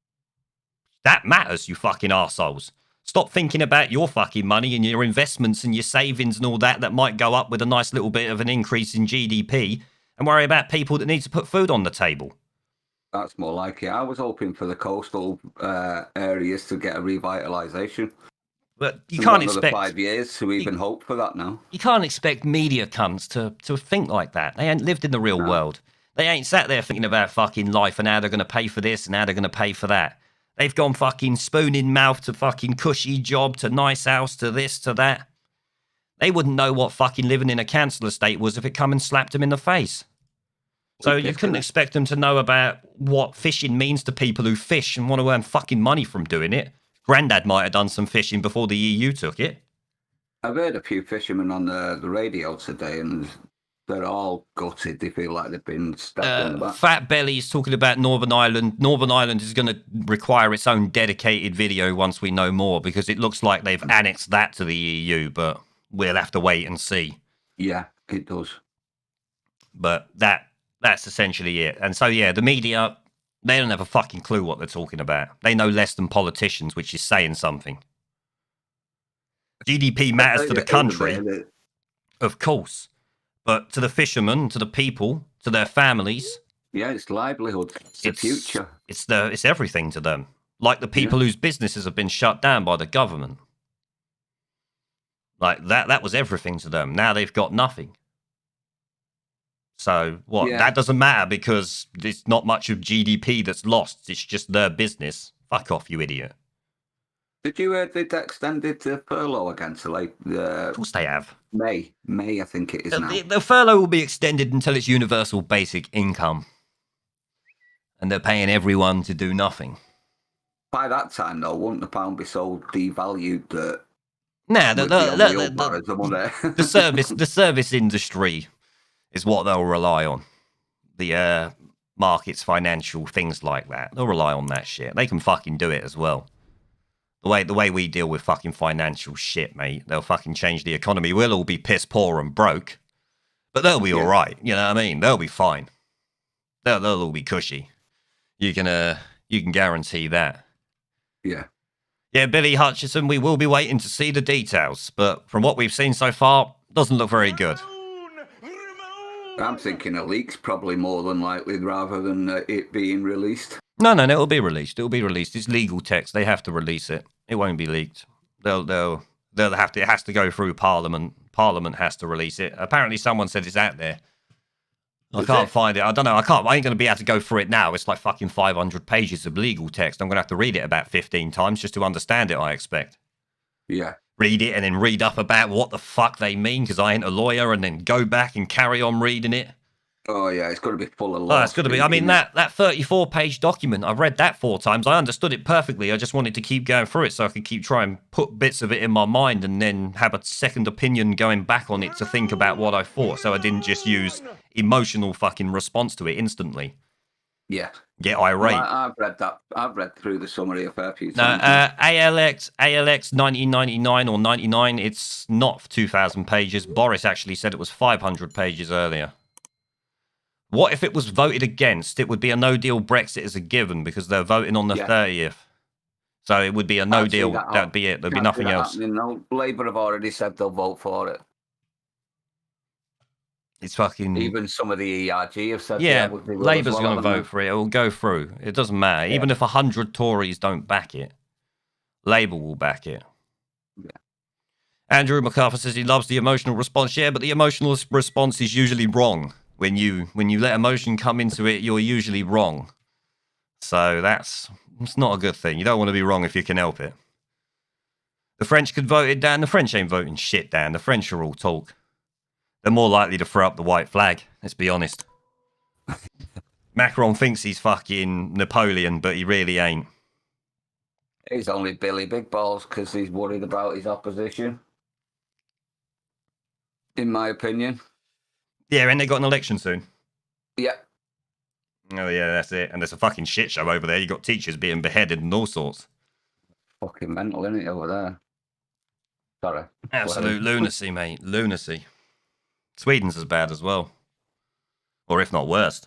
S1: That matters, you fucking arseholes. Stop thinking about your fucking money and your investments and your savings and all that might go up with a nice little bit of an increase in GDP and worry about people that need to put food on the table.
S2: That's more like it. I was hoping for the coastal areas to get a revitalisation.
S1: But you can't
S2: another
S1: expect
S2: 5 years to even hope for that now.
S1: You can't expect media cunts to think like that. They ain't lived in the real world. They ain't sat there thinking about fucking life and how they're going to pay for this and how they're going to pay for that. They've gone fucking spoon in mouth to fucking cushy job to nice house to this to that. They wouldn't know what fucking living in a council estate was if it come and slapped them in the face. So you couldn't expect them to know about what fishing means to people who fish and want to earn fucking money from doing it. Grandad might have done some fishing before the EU took it.
S2: I've heard a few fishermen on the radio today, and they're all gutted. They feel like they've been stabbed in the back.
S1: Fat Belly's talking about Northern Ireland. Northern Ireland is going to require its own dedicated video once we know more, because it looks like they've annexed that to the EU, but we'll have to wait and see.
S2: Yeah, it does.
S1: But that's essentially it. And so, yeah, the media, they don't have a fucking clue what they're talking about. They know less than politicians, which is saying something. GDP matters to the country, of course. But to the fishermen, to the people, to their families...
S2: Yeah, it's livelihood. It's the future.
S1: It's everything to them. Like the people whose businesses have been shut down by the government. Like, that was everything to them. Now they've got nothing. So, what? Yeah. That doesn't matter because there's not much of GDP that's lost. It's just their business. Fuck off, you idiot.
S2: Did you hear they'd extended the furlough again to like...
S1: Of course they have.
S2: May, I think it is now.
S1: The furlough will be extended until it's universal basic income. And they're paying everyone to do nothing.
S2: By that time, though, wouldn't the pound be so devalued that...
S1: Nah, the service industry is what they'll rely on. The markets, financial, things like that. They'll rely on that shit. They can fucking do it as well. The way we deal with fucking financial shit, mate, they'll fucking change the economy. We'll all be piss poor and broke, but they'll be all right. You know what I mean? They'll be fine. They'll all be cushy. You can guarantee that.
S2: Yeah.
S1: Yeah, Billy Hutchison, we will be waiting to see the details, but from what we've seen so far, doesn't look very good.
S2: I'm thinking a leak's probably more than likely rather than it being released.
S1: No, it'll be released. It'll be released. It's legal text. They have to release it. It won't be leaked. They'll have to. It has to go through Parliament. Parliament has to release it. Apparently, someone said it's out there. I can't find it. I don't know. I ain't going to be able to go through it now. It's like fucking 500 pages of legal text. I'm going to have to read it about 15 times just to understand it, I expect.
S2: Yeah.
S1: Read it and then read up about what the fuck they mean, because I ain't a lawyer, and then go back and carry on reading it.
S2: Oh yeah, it's got to be full of
S1: Oh,
S2: law.
S1: it's got to be. I mean, that 34-page document, I read that 4 times. I understood it perfectly. I just wanted to keep going through it so I could keep trying and put bits of it in my mind and then have a second opinion going back on it to think about what I thought, so I didn't just use emotional fucking response to it instantly.
S2: Yeah.
S1: Get irate.
S2: Well, I've read that. I've read through the summary a fair few
S1: No,
S2: times.
S1: ALX 1999 or 99. It's not 2,000 pages. Boris actually said it was 500 pages earlier. What if it was voted against? It would be a no-deal Brexit as a given because they're voting on the 30th. So it would be a no-deal. That'd be it. There'd be nothing else.
S2: No, Labour have already said they'll vote for it.
S1: It's fucking...
S2: Even some of the ERG have said...
S1: Yeah, Labour's going to vote for it. It will go through. It doesn't matter. Yeah. Even if 100 Tories don't back it, Labour will back it. Yeah. Andrew MacArthur says he loves the emotional response. Yeah, but the emotional response is usually wrong. When you let emotion come into it, you're usually wrong. So it's not a good thing. You don't want to be wrong if you can help it. The French could vote it down. The French ain't voting shit down. The French are all talk. They're more likely to throw up the white flag. Let's be honest. Macron thinks he's fucking Napoleon, but he really ain't.
S2: He's only Billy Big Balls because he's worried about his opposition. In my opinion.
S1: Yeah, and they got an election soon.
S2: Yeah.
S1: Oh, yeah, that's it. And there's a fucking shit show over there. You got teachers being beheaded and all sorts.
S2: Fucking mental, isn't it, over there? Sorry.
S1: Absolute lunacy, mate. Lunacy. Sweden's as bad as well. Or if not worse.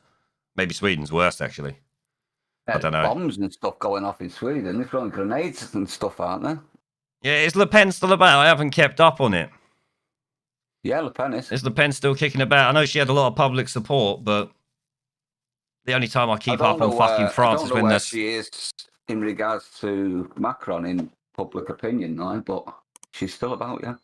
S1: Maybe Sweden's worse, actually. I don't know.
S2: Bombs and stuff going off in Sweden. They're throwing grenades and stuff, aren't they?
S1: Yeah, is Le Pen still about? I haven't kept up on it.
S2: Yeah, Le Pen is.
S1: Is Le Pen still kicking about? I know she had a lot of public support, but the only time I keep up on fucking France is when there's...
S2: she is in regards to Macron in public opinion, though, but she's still about, yeah.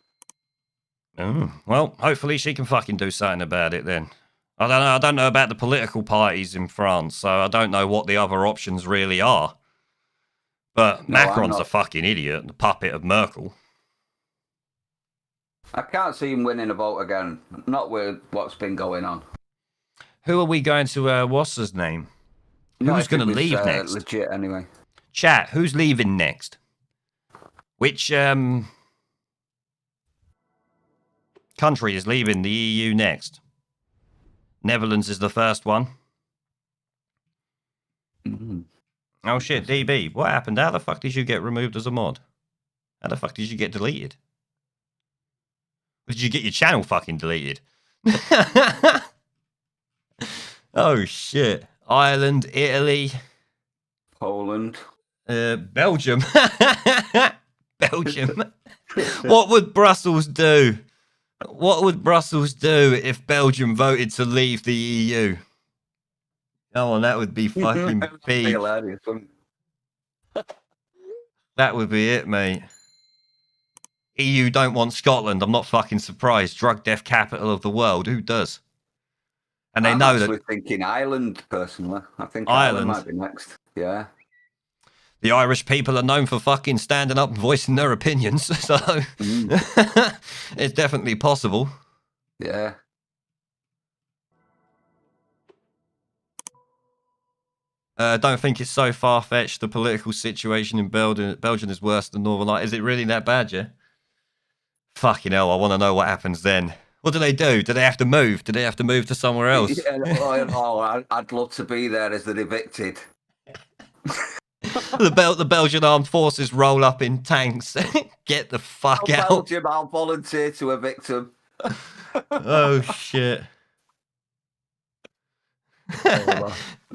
S1: Oh, well, hopefully she can fucking do something about it then. I don't know. I don't know about the political parties in France, so I don't know what the other options really are. But Macron's a fucking idiot, the puppet of Merkel.
S2: I can't see him winning a vote again. Not with what's been going on.
S1: Who are we going to, what's his name? Who's going to leave next?
S2: Legit, anyway.
S1: Chat, who's leaving next? Which, country is leaving the EU next? Netherlands is the first one.
S2: Mm-hmm.
S1: Oh shit, DB, what happened? How the fuck did you get removed as a mod? How the fuck did you get deleted? Did you get your channel fucking deleted? Oh shit. Ireland, Italy,
S2: Poland,
S1: Belgium. Belgium. What would Brussels do? What would Brussels do if Belgium voted to leave the EU? Come on, that would be fucking big. That would be it, mate. EU don't want Scotland. I'm not fucking surprised. Drug death capital of the world. Who does? And they know that.
S2: I'm actually thinking Ireland, personally. I think Ireland might be next. Yeah.
S1: The Irish people are known for fucking standing up and voicing their opinions, so it's definitely possible.
S2: Yeah.
S1: Don't think it's so far-fetched. The political situation in Belgium is worse than Northern Ireland. Is it really that bad, yeah? Fucking hell, I want to know what happens then. What do they do? Do they have to move? Do they have to move to somewhere else?
S2: Yeah, I'd love to be there as the evicted.
S1: The Belgian armed forces roll up in tanks. Get the fuck out.
S2: Belgium, I'll volunteer to evict them.
S1: Oh, shit.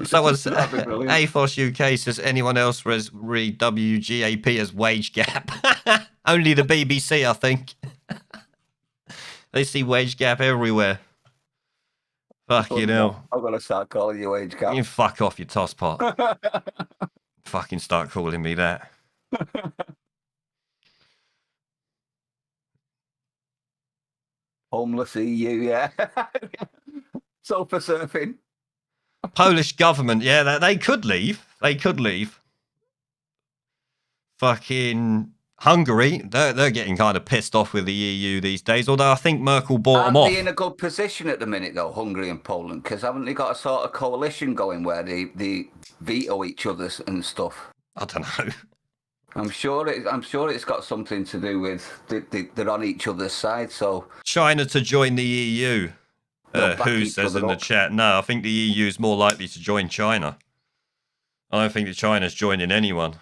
S1: Someone said, AFOS UK says anyone else read WGAP as wage gap. Only the BBC, I think. They see wage gap everywhere. Fucking hell.
S2: I'm going to start calling you wage gap.
S1: You fuck off, you tosspot. Fucking start calling me that.
S2: Homeless EU, yeah. Sofa surfing.
S1: Polish government, yeah, they could leave. They could leave. Fucking Hungary, they're getting kind of pissed off with the EU these days, although I think Merkel bought them
S2: Aren't
S1: off.
S2: they in a good position at the minute, though, Hungary and Poland? Because haven't they got a sort of coalition going where they veto each other's and stuff?
S1: I don't know.
S2: I'm sure it's got something to do with they're on each other's side. So
S1: China to join the EU. Who says in the chat? No, I think the EU is more likely to join China. I don't think that China's joining anyone.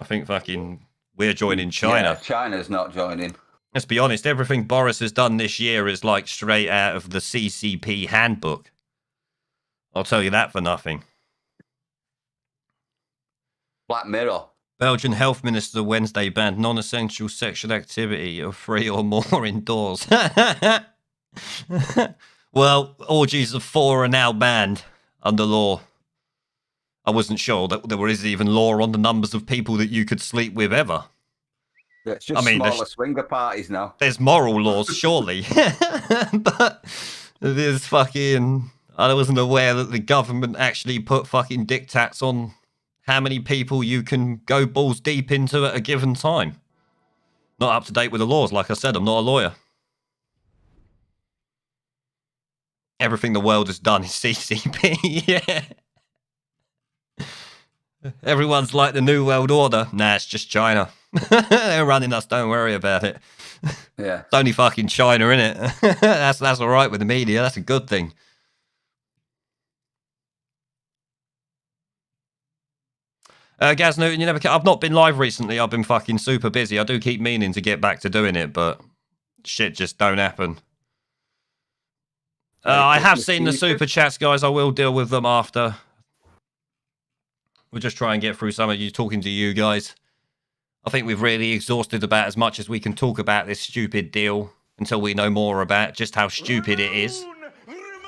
S1: I think fucking we're joining China.
S2: Yeah, China's not joining.
S1: Let's be honest, everything Boris has done this year is like straight out of the CCP handbook. I'll tell you that for nothing.
S2: Black Mirror.
S1: Belgian health minister Wednesday banned non-essential sexual activity of 3 or more indoors. Well, orgies of 4 are now banned under law. I wasn't sure that there is even law on the numbers of people that you could sleep with ever.
S2: Yeah, it's just smaller swinger parties now.
S1: There's moral laws, surely. But there's fucking... I wasn't aware that the government actually put fucking diktats on how many people you can go balls deep into at a given time. Not up to date with the laws, like I said, I'm not a lawyer. Everything the world has done is CCP, yeah. Everyone's like the New World Order. Nah, it's just China. They're running us, don't worry about it.
S2: Yeah.
S1: It's only fucking China, innit? That's all right with the media, that's a good thing. Gaz Newton, I've not been live recently. I've been fucking super busy. I do keep meaning to get back to doing it, but shit just don't happen. I have seen the super chats, guys. I will deal with them after. We'll just try and get through some of you talking to you guys. I think we've really exhausted about as much as we can talk about this stupid deal until we know more about just how stupid it is.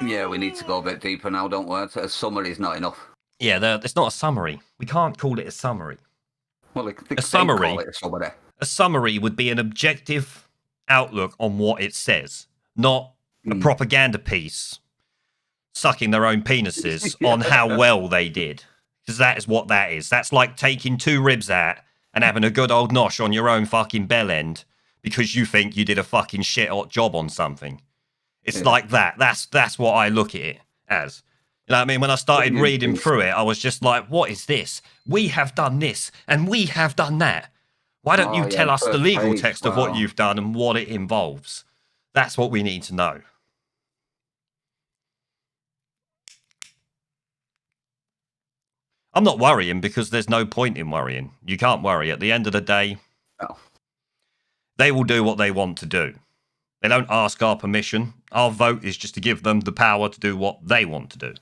S2: Yeah, we need to go a bit deeper now, don't we? A summary is not enough.
S1: Yeah, it's not a summary. We can't call it a summary.
S2: Well,
S1: a summary would be an objective outlook on what it says, not a propaganda piece sucking their own penises on how well they did. Because that is what that is. That's like taking 2 ribs out and having a good old nosh on your own fucking bell end because you think you did a fucking shit hot job on something. It's like that. That's what I look at it as. You know what I mean? When I started reading through it, I was just like, what is this? We have done this and we have done that. Why don't you tell us the legal text of what you've done and what it involves? That's what we need to know. I'm not worrying because there's no point in worrying. You can't worry. At the end of the day, they will do what they want to do. They don't ask our permission. Our vote is just to give them the power to do what they want to do,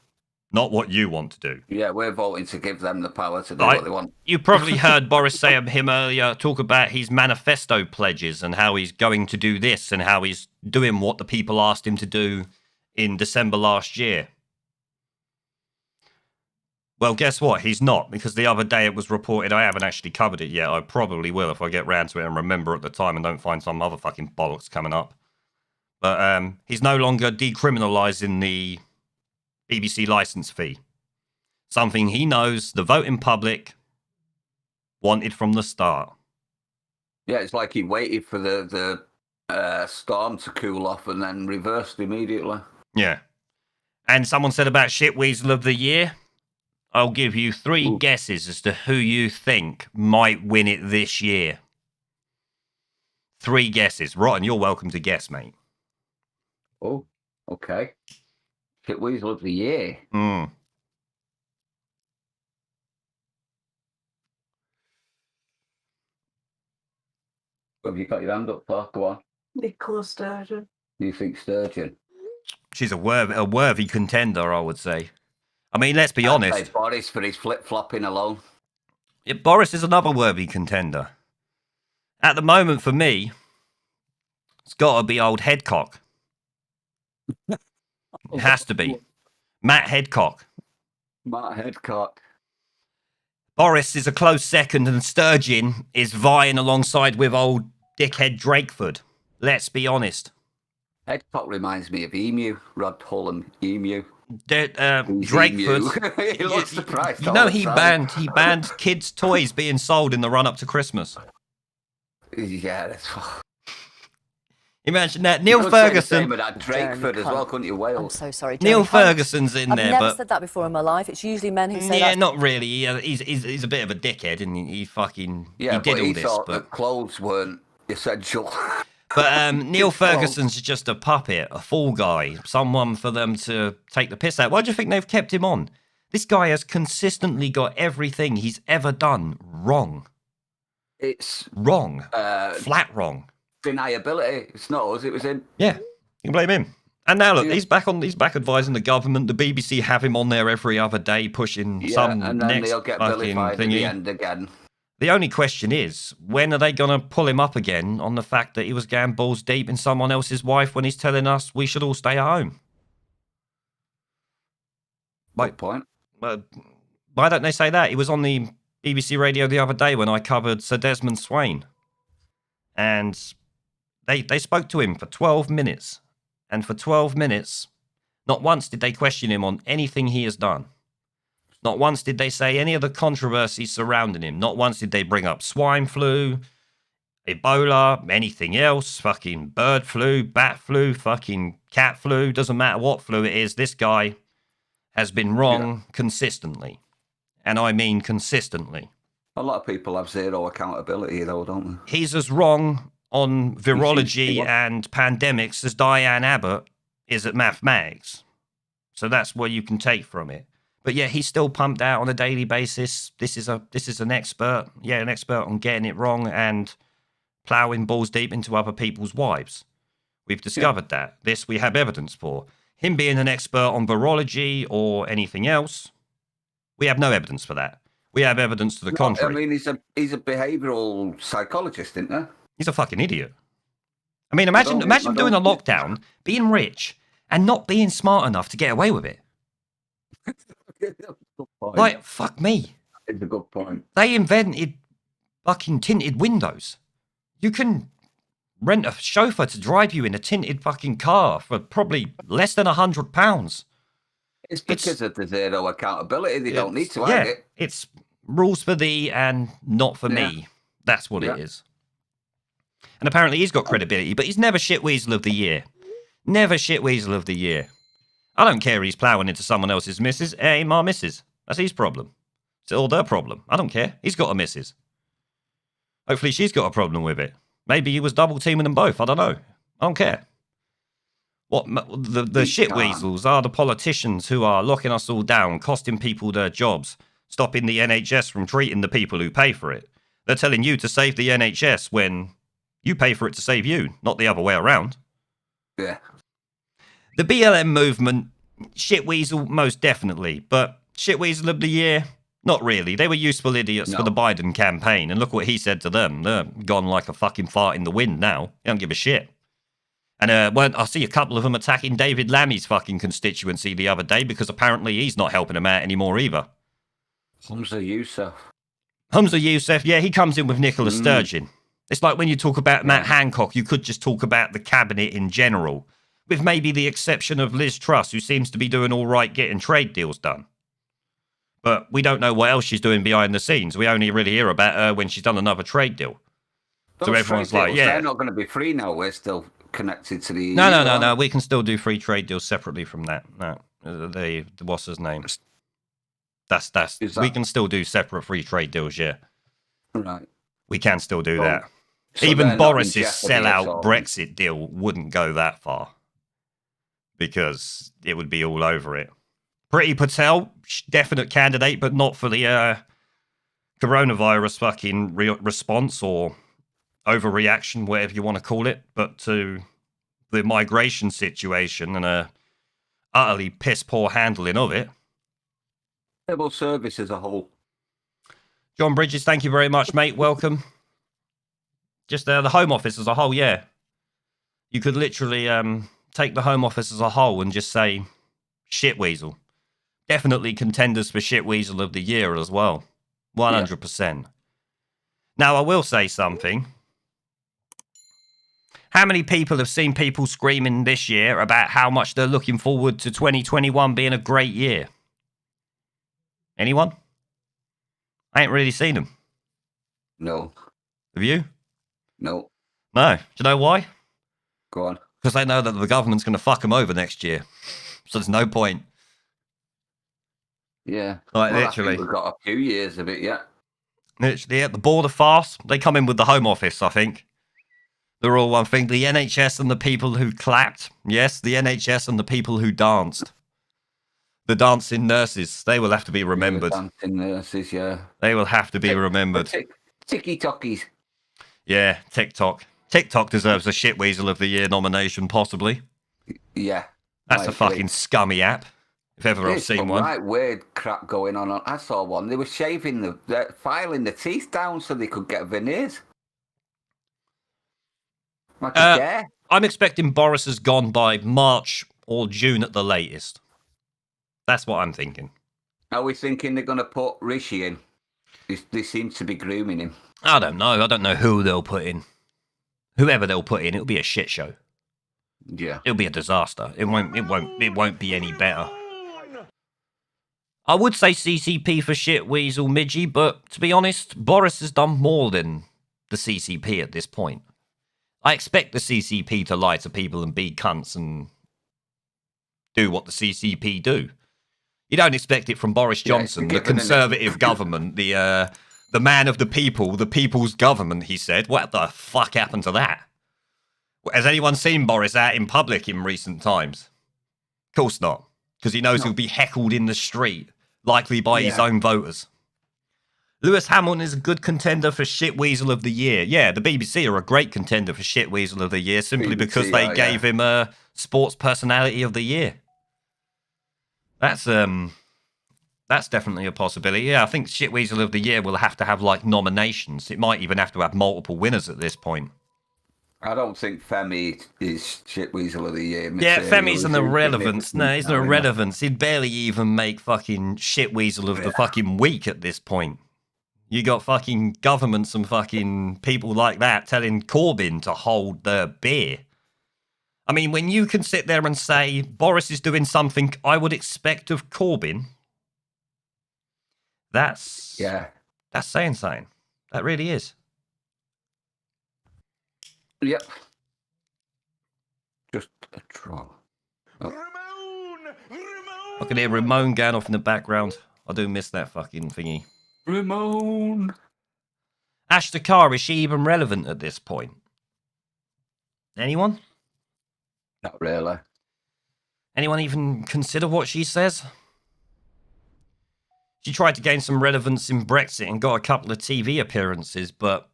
S1: not what you want to do.
S2: Yeah, we're voting to give them the power to do what they want.
S1: You probably heard Boris say him earlier talk about his manifesto pledges and how he's going to do this and how he's doing what the people asked him to do in December last year. Well, guess what? He's not, because the other day it was reported, I haven't actually covered it yet, I probably will if I get round to it and remember at the time and don't find some other fucking bollocks coming up. But he's no longer decriminalising the BBC licence fee. Something he knows the voting public wanted from the start.
S2: Yeah, it's like he waited for the storm to cool off and then reversed immediately.
S1: Yeah. And someone said about Shitweasel of the Year. I'll give you 3 guesses as to who you think might win it this year. 3 guesses. Rotten, you're welcome to guess, mate.
S2: Oh, okay. Shitweasel of the Year. Have you got your hand up, Park? Go on.
S4: Nicola Sturgeon.
S2: You think Sturgeon?
S1: She's a worthy contender, I would say. I mean, let's be honest.
S2: I'd say Boris for his flip-flopping alone.
S1: Yeah, Boris is another worthy contender. At the moment, for me, it's got to be old Headcock. It has to be. Matt Headcock.
S2: Matt Headcock.
S1: Boris is a close second and Sturgeon is vying alongside with old dickhead Drakeford. Let's be honest.
S2: Headcock reminds me of Emu, Rod Hullum Emu.
S1: Drakeford.
S2: He looks surprised.
S1: You know, he banned kids' toys being sold in the run-up to Christmas.
S2: Yeah, that's.
S1: Imagine that.
S2: You
S1: Neil
S2: could say the
S1: Ferguson.
S2: same about Drakeford as well, couldn't you,
S3: I'm
S2: Wales?
S3: so sorry,
S1: Neil
S3: Jeremy Hunt.
S1: Ferguson's in
S3: I've
S1: there,
S3: never
S1: but
S3: said that before in my life. It's usually men who say
S1: yeah,
S3: that.
S1: not really. He's a bit of a dickhead, and he
S2: Yeah,
S1: did
S2: but
S1: all
S2: he
S1: this.
S2: thought
S1: But
S2: that clothes weren't essential.
S1: Neil
S2: Just clothes.
S1: Ferguson's just a puppet, a fall guy, someone for them to take the piss out. Why do you think they've kept him on? This guy has consistently got everything he's ever done wrong.
S2: It's
S1: Wrong. Flat wrong.
S2: deniability. It's not us, it was him.
S1: Yeah, you can blame him. And now look,
S2: Yeah.
S1: he's back advising the government. The BBC have him on there every other day, pushing some
S2: and then
S1: next
S2: they'll get
S1: fucking
S2: vilified at the
S1: thingy.
S2: end again.
S1: The only question is, when are they going to pull him up again on the fact that he was going balls deep in someone else's wife when he's telling us we should all stay at home?
S2: Good point.
S1: Why don't they say that? He was on the BBC radio the other day when I covered Sir Desmond Swain. And they spoke to him for 12 minutes. And for 12 minutes, not once did they question him on anything he has done. Not once did they say any of the controversies surrounding him. Not once did they bring up swine flu, Ebola, anything else, fucking bird flu, bat flu, fucking cat flu. Doesn't matter what flu it is. This guy has been wrong consistently. And I mean consistently.
S2: A lot of people have zero accountability, though, don't they?
S1: He's as wrong on virology and pandemics as Diane Abbott is at mathematics. So that's what you can take from it. But yeah, he's still pumped out on a daily basis. This is an expert. Yeah, an expert on getting it wrong and ploughing balls deep into other people's wives. We've discovered that. This we have evidence for. Him being an expert on virology or anything else, we have no evidence for that. We have evidence to the contrary.
S2: I mean, he's a behavioural psychologist, isn't he?
S1: He's a fucking idiot. I mean, imagine doing a lockdown, being rich, and not being smart enough to get away with it. Like, fuck me.
S2: It's a good point.
S1: They invented fucking tinted windows. You can rent a chauffeur to drive you in a tinted fucking car for probably less than £100.
S2: It's because of the zero accountability. They don't need to hide it.
S1: It's rules for thee and not for me. That's what it is. And apparently he's got credibility, but he's never shitweasel of the year. Never shitweasel of the year. I don't care if he's ploughing into someone else's missus. It ain't my missus. That's his problem. It's all their problem. I don't care. He's got a missus. Hopefully she's got a problem with it. Maybe he was double teaming them both. I don't know. I don't care. What the shitweasels are the politicians who are locking us all down, costing people their jobs, stopping the NHS from treating the people who pay for it. They're telling you to save the NHS when you pay for it to save you, not the other way around.
S2: Yeah.
S1: The BLM movement, shitweasel, most definitely. But shitweasel of the year, not really. They were useful idiots for the Biden campaign. And look what he said to them. They're gone like a fucking fart in the wind now. They don't give a shit. And I see a couple of them attacking David Lammy's fucking constituency the other day because apparently he's not helping them out anymore either.
S2: Humza
S1: Yousaf, yeah, he comes in with Nicola Sturgeon. It's like when you talk about Matt Hancock, you could just talk about the cabinet in general, with maybe the exception of Liz Truss, who seems to be doing all right getting trade deals done. But we don't know what else she's doing behind the scenes. We only really hear about her when she's done another trade deal. So everyone's like, yeah.
S2: They're not going to be free now. We're still connected to the EU.
S1: No. We can still do free trade deals separately from that. No, what's his name? We can still do separate free trade deals, yeah.
S2: Right.
S1: We can still do that.
S2: So
S1: even Boris's sellout Brexit deal wouldn't go that far because it would be all over it. Priti Patel, definite candidate, but not for the coronavirus fucking response or overreaction, whatever you want to call it, but to the migration situation and a utterly piss poor handling of it.
S2: Civil service as a whole.
S1: John Bridges, thank you very much, mate. Welcome. Just the Home Office as a whole, yeah. You could literally take the Home Office as a whole and just say shitweasel. Definitely contenders for shitweasel of the year as well. 100%. Now, I will say something. How many people have seen people screaming this year about how much they're looking forward to 2021 being a great year? Anyone? I ain't really seen them.
S2: No.
S1: Have you?
S2: No.
S1: No. Do you know why?
S2: Go on.
S1: Because they know that the government's going to fuck them over next year. So there's no point.
S2: Yeah.
S1: Like,
S2: well,
S1: literally.
S2: I think we've got a few years of it yet.
S1: Literally, at the border fast, they come in with the Home Office, I think. They're all one thing. The NHS and the people who clapped. Yes, the NHS and the people who danced. The dancing nurses, they will have to be remembered.
S2: The dancing nurses, yeah.
S1: They will have to be remembered.
S2: Ticky-tockies.
S1: Yeah, TikTok. TikTok deserves a Shitweasel of the Year nomination, possibly.
S2: Yeah.
S1: That's a fucking scummy app, if ever I've seen one.
S2: Right weird crap going on. I saw one. They were shaving filing the teeth down so they could get veneers. Like a dare.
S1: I'm expecting Boris has gone by March or June at the latest. That's what I'm thinking.
S2: Are we thinking they're going to put Rishi in? They seem to be grooming him.
S1: I don't know. I don't know who they'll put in. Whoever they'll put in, it'll be a shit show.
S2: Yeah.
S1: It'll be a disaster. It won't be any better. I would say CCP for Shitweasel, Midgie, but to be honest, Boris has done more than the CCP at this point. I expect the CCP to lie to people and be cunts and do what the CCP do. You don't expect it from Boris Johnson, the Conservative government, the man of the people, the people's government, he said. What the fuck happened to that? Has anyone seen Boris out in public in recent times? Of course not, because he knows he'll be heckled in the street, likely by his own voters. Lewis Hamilton is a good contender for Shitweasel of the Year. Yeah, the BBC are a great contender for Shitweasel of the Year simply because they gave him a Sports Personality of the Year. That's definitely a possibility. Yeah, I think Shitweasel of the Year will have to have like nominations. It might even have to have multiple winners at this point.
S2: I don't think Femi is Shitweasel of the Year.
S1: Yeah, Femi's an irrelevance. No, he's an irrelevance. He'd barely even make fucking Shitweasel of the fucking week at this point. You got fucking governments and fucking people like that telling Corbyn to hold their beer. I mean, when you can sit there and say Boris is doing something I would expect of Corbyn, that's saying something. That really is.
S2: Yep. Just a troll.
S1: I can hear Ramon going off in the background. I do miss that fucking thingy.
S2: Ramon.
S1: Ash the car, is she even relevant at this point? Anyone?
S2: Not really.
S1: Anyone even consider what she says? She tried to gain some relevance in Brexit and got a couple of TV appearances, but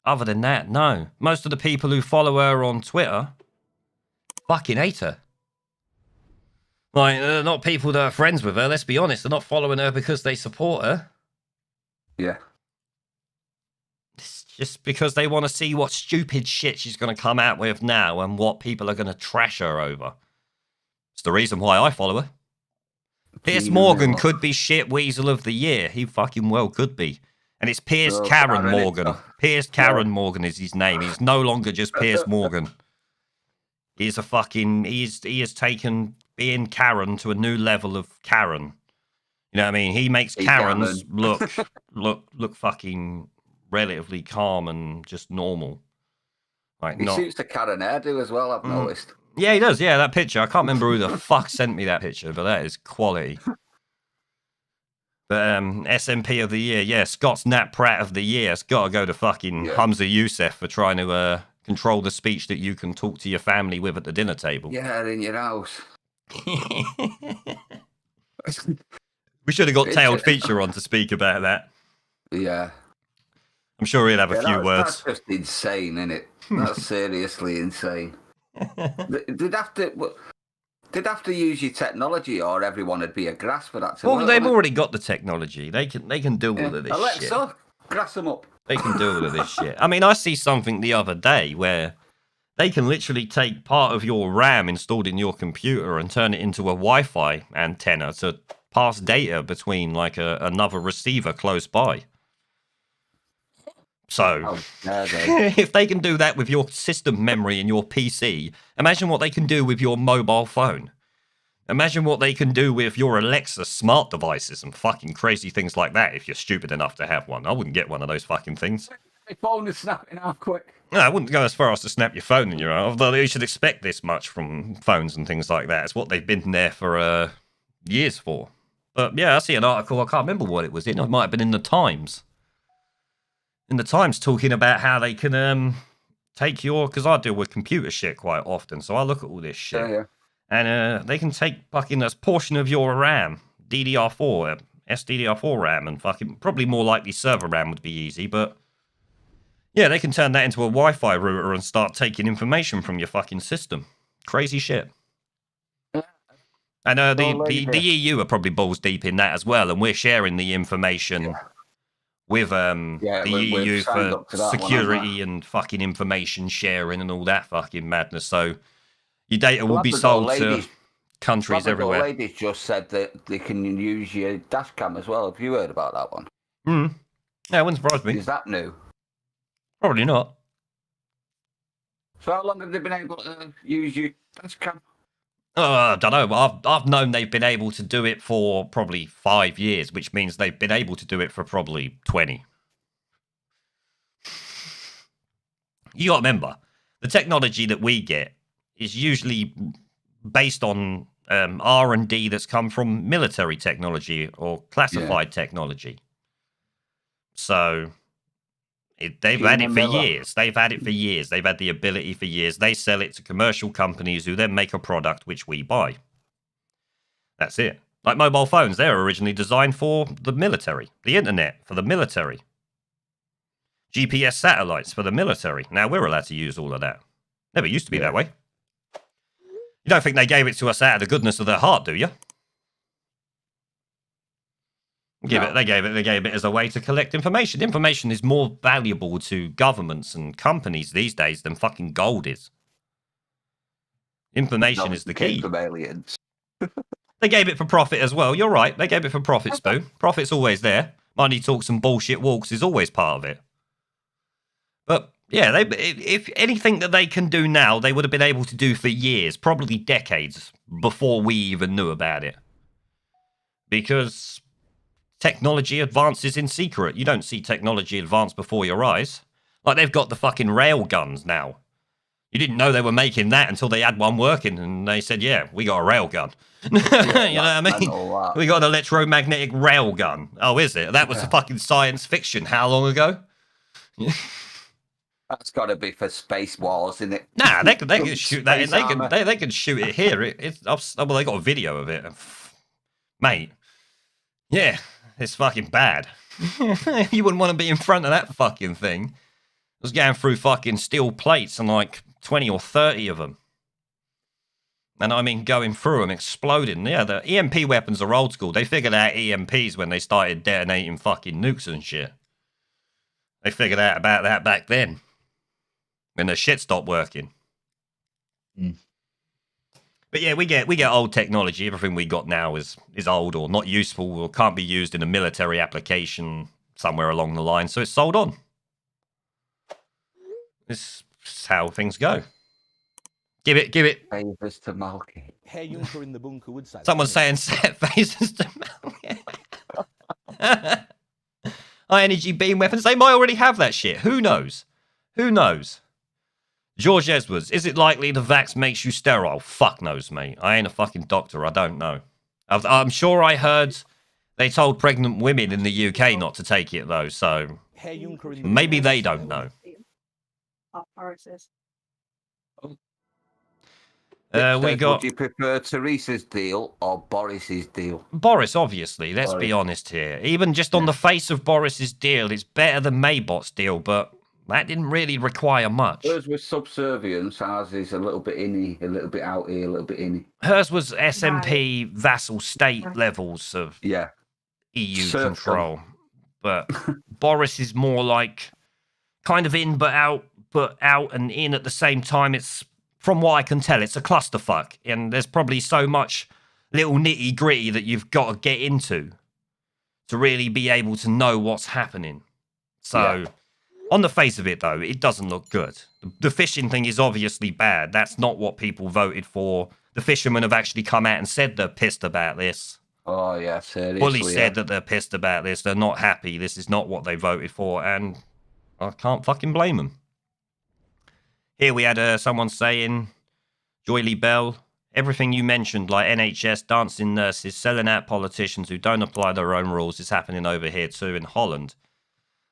S1: other than that, no. Most of the people who follow her on Twitter fucking hate her. Like, they're not people that are friends with her, let's be honest. They're not following her because they support her.
S2: Yeah.
S1: It's just because they want to see what stupid shit she's going to come out with now and what people are going to trash her over. It's the reason why I follow her. Piers Morgan could be Shitweasel of the Year. He fucking well could be. And it's Piers Karen Morgan. Piers Karen Morgan is his name. He's no longer just Piers Morgan. He's a fucking... He has taken being Karen to a new level of Karen. You know what I mean? He makes Karens look fucking relatively calm and just normal. Like,
S2: he suits the Karen hairdo as well, I've noticed.
S1: Yeah, he does. Yeah, that picture. I can't remember who the fuck sent me that picture, but that is quality. But SMP of the Year, yeah, Scott's Nat Pratt of the Year. It's got to go to fucking Hamza Youssef for trying to control the speech that you can talk to your family with at the dinner table.
S2: Yeah, in your house.
S1: We should have got Tailed Feature on to speak about that.
S2: Yeah.
S1: I'm sure he'll have a few words.
S2: That's just insane, isn't it? That's seriously insane. They'd have to use your technology, or everyone would be a grass for that.
S1: Well, they've already got the technology. They can deal with this
S2: Alexa,
S1: shit.
S2: Grass them up.
S1: They can deal with this shit. I mean, I see something the other day where they can literally take part of your RAM installed in your computer and turn it into a Wi-Fi antenna to pass data between like another receiver close by. So, if they can do that with your system memory in your PC, imagine what they can do with your mobile phone. Imagine what they can do with your Alexa smart devices and fucking crazy things like that if you're stupid enough to have one. I wouldn't get one of those fucking things.
S2: My phone is snapping out quick.
S1: No, I wouldn't go as far as to snap your phone in your eye, although you should expect this much from phones and things like that. It's what they've been there for years for. But yeah, I see an article, I can't remember what it was in. It might have been in the Times. In the Times, talking about how they can take your... Because I deal with computer shit quite often, so I look at all this shit.
S2: Yeah.
S1: And they can take fucking a portion of your RAM, DDR4, SDDR4 RAM, and fucking... Probably more likely server RAM would be easy, but... Yeah, they can turn that into a Wi-Fi router and start taking information from your fucking system. Crazy shit. And the EU are probably balls deep in that as well, and we're sharing the information with the EU for security and fucking information sharing and all that fucking madness. So your data will be sold to countries everywhere.
S2: Ladies just said that they can use your dash cam as well. Have you heard about that one?
S1: Yeah, it wouldn't surprise me.
S2: Is that new?
S1: Probably not.
S2: So how long have they been able to use your dash cam?
S1: I don't know. I've known they've been able to do it for probably 5 years, which means they've been able to do it for probably 20. You got to remember, the technology that we get is usually based on R&D that's come from military technology or classified technology. So... They've had it for years. They've had it for years. They've had the ability for years. They sell it to commercial companies who then make a product which we buy. That's it. Like mobile phones, they were originally designed for the military. The internet for the military. GPS satellites for the military. Now we're allowed to use all of that. Never used to be that way. You don't think they gave it to us out of the goodness of their heart, do you? They gave it as a way to collect information. Information is more valuable to governments and companies these days than fucking gold is. Information is the key.
S2: From aliens.
S1: They gave it for profit as well. You're right. They gave it for profit, Spoon. Profit's always there. Money talks and bullshit walks is always part of it. But yeah, if anything that they can do now, they would have been able to do for years, probably decades, before we even knew about it. Because technology advances in secret. You don't see technology advance before your eyes. Like, they've got the fucking rail guns now. You didn't know they were making that until they had one working, and they said, yeah, we got a rail gun. You know what I mean? We got an electromagnetic rail gun. Oh, is it? That was fucking science fiction. How long ago?
S2: That's got to be for space wars, isn't it?
S1: Nah, they can shoot that. They can shoot it here. Well, they got a video of it. Mate. Yeah. It's fucking bad. You wouldn't want to be in front of that fucking thing. It was going through fucking steel plates and like 20 or 30 of them. And I mean, going through them, exploding. Yeah, the EMP weapons are old school. They figured out EMPs when they started detonating fucking nukes and shit. They figured out about that back then. When the shit stopped working. But yeah, we get old technology. Everything we got now is old or not useful or can't be used in a military application somewhere along the line, so it's sold on. This is how things go. Give it.
S2: Favors to Malky.
S5: Herr Juncker in the bunker would say.
S1: Someone's saying set phases to Malky. High energy beam weapons. They might already have that shit. Who knows? George Edwards, is it likely the vax makes you sterile? Fuck knows, mate. I ain't a fucking doctor. I don't know. I'm sure I heard they told pregnant women in the UK not to take it, though, so maybe they don't know.
S2: Would you prefer Teresa's deal or Boris's deal?
S1: Boris, obviously. Let's be honest here. Even just on the face of Boris's deal, it's better than Maybot's deal, but that didn't really require much.
S2: Hers was subservience. Ours is a little bit inny, a little bit out here, a little bit inny.
S1: Hers was SMP vassal state levels of EU control. But Boris is more like kind of in but out and in at the same time. It's, from what I can tell, it's a clusterfuck. And there's probably so much little nitty gritty that you've got to get into to really be able to know what's happening. So... On the face of it, though, it doesn't look good. The fishing thing is obviously bad. That's not what people voted for. The fishermen have actually come out and said they're pissed about this.
S2: Oh, yeah, seriously.
S1: Fully said that they're pissed about this. They're not happy. This is not what they voted for. And I can't fucking blame them. Here we had someone saying, Joy Lee Bell, everything you mentioned, like NHS, dancing nurses, selling out politicians who don't apply their own rules, is happening over here too in Holland.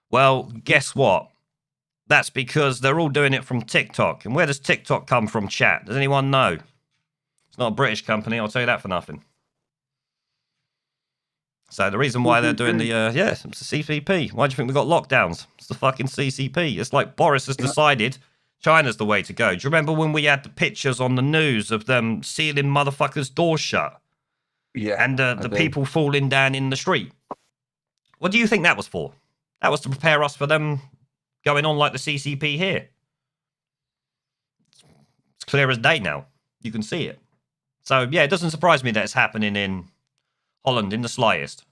S1: Well, guess what? That's because they're all doing it from TikTok. And where does TikTok come from, chat? Does anyone know? It's not a British company, I'll tell you that for nothing. So the reason why they're doing the, it's the CCP. Why do you think we got lockdowns? It's the fucking CCP. It's like Boris has decided China's the way to go. Do you remember when we had the pictures on the news of them sealing motherfuckers' doors shut?
S2: Yeah.
S1: And the people falling down in the street? What do you think that was for? That was to prepare us for them going on like the CCP here. It's clear as day now. You can see it. So, yeah, it doesn't surprise me that it's happening in Holland in the slightest.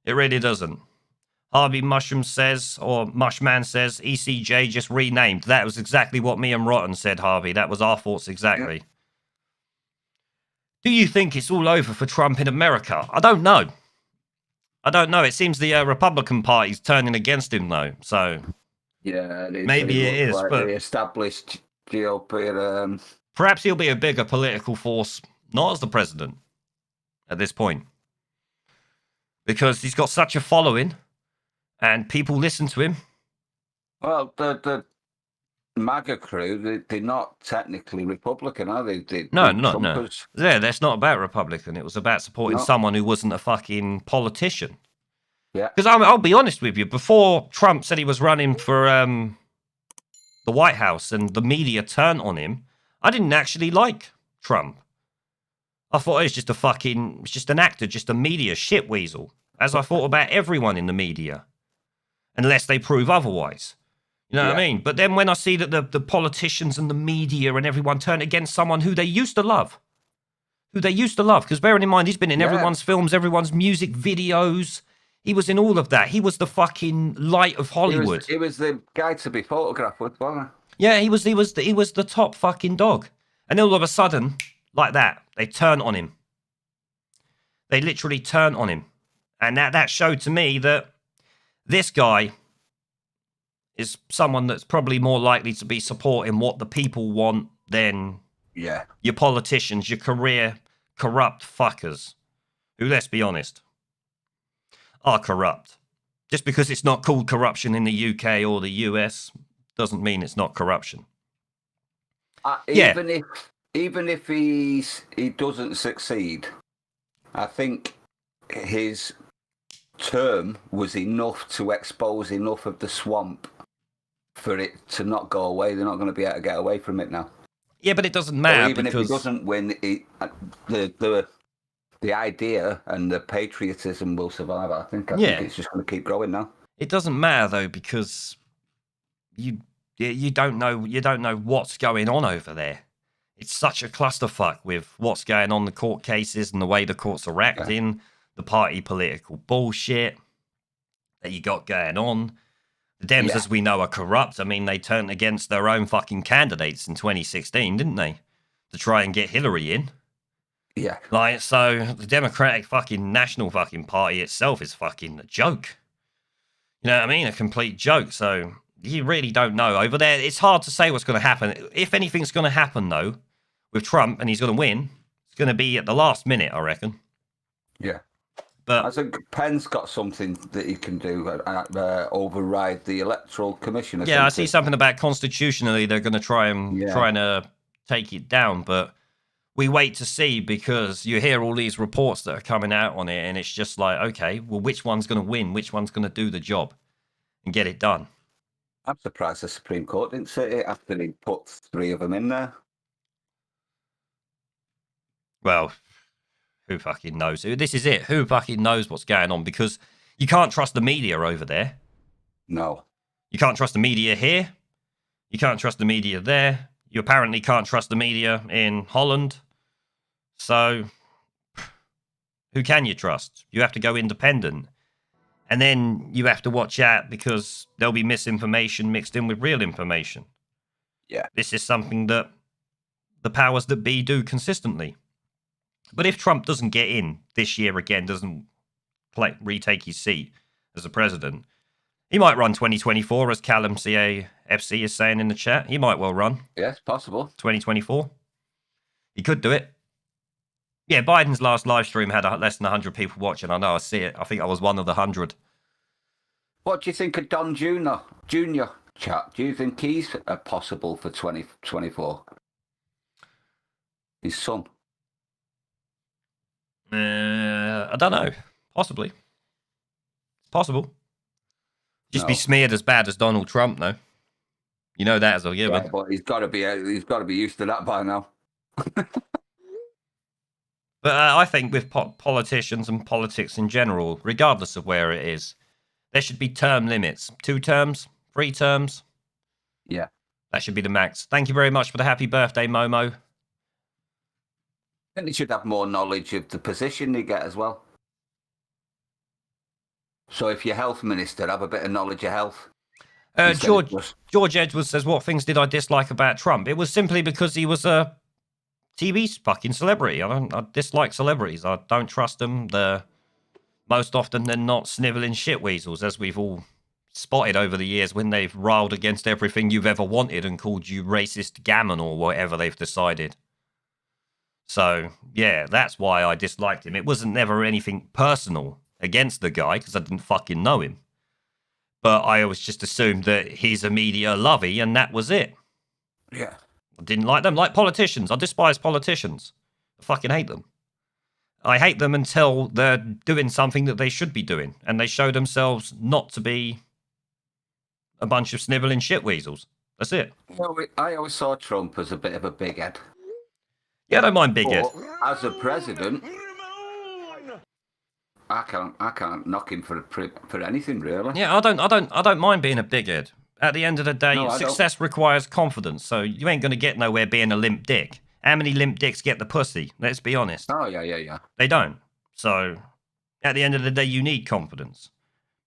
S1: It really doesn't. Harvey Mushroom says, or Mushman says, ECJ just renamed. That was exactly what me and Rotten said, Harvey. That was our thoughts exactly. Yeah. Do you think it's all over for Trump in America? I don't know. It seems the Republican Party's turning against him, though. So
S2: yeah,
S1: maybe it is.
S2: Like
S1: but
S2: the established GOP.
S1: Perhaps he'll be a bigger political force, not as the president, at this point. Because he's got such a following, and people listen to him.
S2: Well, the MAGA crew, they're not technically Republican, are they?
S1: No. Yeah, that's not about Republican. It was about supporting someone who wasn't a fucking politician.
S2: Yeah.
S1: Because I'll be honest with you, before Trump said he was running for the White House and the media turned on him, I didn't actually like Trump. I thought it's just an actor, just a media shit weasel, as I thought about everyone in the media, unless they prove otherwise. You know what I mean? But then when I see that the politicians and the media and everyone turn against someone who they used to love, because bearing in mind, he's been in everyone's films, everyone's music videos. He was in all of that. He was the fucking light of Hollywood.
S2: He was the guy to be photographed with, wasn't he?
S1: Yeah, he was the top fucking dog. And all of a sudden, like that, they turn on him. They literally turn on him. And that showed to me that this guy is someone that's probably more likely to be supporting what the people want than your politicians, your career corrupt fuckers, who, let's be honest, are corrupt. Just because it's not called corruption in the UK or the US doesn't mean it's not corruption.
S2: Even if he doesn't succeed, I think his term was enough to expose enough of the swamp for it to not go away. They're not going to be able to get away from it now.
S1: Yeah, but it doesn't matter.
S2: Or even if he doesn't win, the idea and the patriotism will survive. I think it's just going to keep growing now.
S1: It doesn't matter though, because you don't know what's going on over there. It's such a clusterfuck with what's going on, the court cases and the way the courts are acting, the party political bullshit that you got going on. The Dems, as we know, are corrupt. I mean, they turned against their own fucking candidates in 2016, didn't they? To try and get Hillary in.
S2: Yeah.
S1: Like, so the Democratic fucking National fucking Party itself is fucking a joke. You know what I mean? A complete joke. So you really don't know. Over there, it's hard to say what's going to happen. If anything's going to happen, though, with Trump, and he's going to win, it's going to be at the last minute, I reckon.
S2: Yeah.
S1: But
S2: I think Penn's got something that he can do, override the Electoral Commission.
S1: I see something about constitutionally they're going to try and take it down, but we wait to see, because you hear all these reports that are coming out on it, and it's just like, okay, well, which one's going to win? Which one's going to do the job and get it done?
S2: I'm surprised the Supreme Court didn't say it after he put 3 of them in there.
S1: Well, who fucking knows? This is it. Who fucking knows what's going on? Because you can't trust the media over there.
S2: No.
S1: You can't trust the media here. You can't trust the media there. You apparently can't trust the media in Holland. So, who can you trust? You have to go independent. And then you have to watch out, because there'll be misinformation mixed in with real information.
S2: Yeah.
S1: This is something that the powers that be do consistently. But if Trump doesn't get in this year again, doesn't retake his seat as a president, He might run 2024, as Callum CAFC is saying in the chat. He might well run.
S2: Yes, possible.
S1: 2024. He could do it. Yeah, Biden's last live stream had less than 100 people watching. I know, I see it. I think I was one of the 100.
S2: What do you think of Don Junior chat? Do you think he's possible for 2024? His son.
S1: I don't know. Possibly. It's possible. Just be
S2: No.
S1: smeared as bad as Donald Trump, though. You know that as a given.
S2: Yeah, but he's got to be used to that by now.
S1: But I think with politicians and politics in general, regardless of where it is, there should be term limits. 2 terms, 3 terms.
S2: Yeah.
S1: That should be the max. Thank you very much for the happy birthday, Momo.
S2: I think they should have more knowledge of the position they get as well. So if you're health minister, have a bit of knowledge of health.
S1: George Edwards says, what things did I dislike about Trump? It was simply because he was a TV fucking celebrity. I dislike celebrities. I don't trust them. They're most often than not snivelling shitweasels, as we've all spotted over the years when they've riled against everything you've ever wanted and called you racist gammon or whatever they've decided. So, yeah, that's why I disliked him. It wasn't never anything personal against the guy because I didn't fucking know him. But I always just assumed that he's a media lovey and that was it.
S2: Yeah.
S1: I didn't like them. Like politicians. I despise politicians. I fucking hate them. I hate them until they're doing something that they should be doing. And they show themselves not to be a bunch of snivelling shitweasels. That's it.
S2: Well, I always saw Trump as a bit of a big head.
S1: Yeah, I don't mind big head.
S2: But as a president, I can't knock him for anything really.
S1: Yeah, I don't mind being a big head. At the end of the day,
S2: No,
S1: success requires confidence. So you ain't gonna get nowhere being a limp dick. How many limp dicks get the pussy? Let's be honest.
S2: Oh yeah.
S1: They don't. So at the end of the day, you need confidence.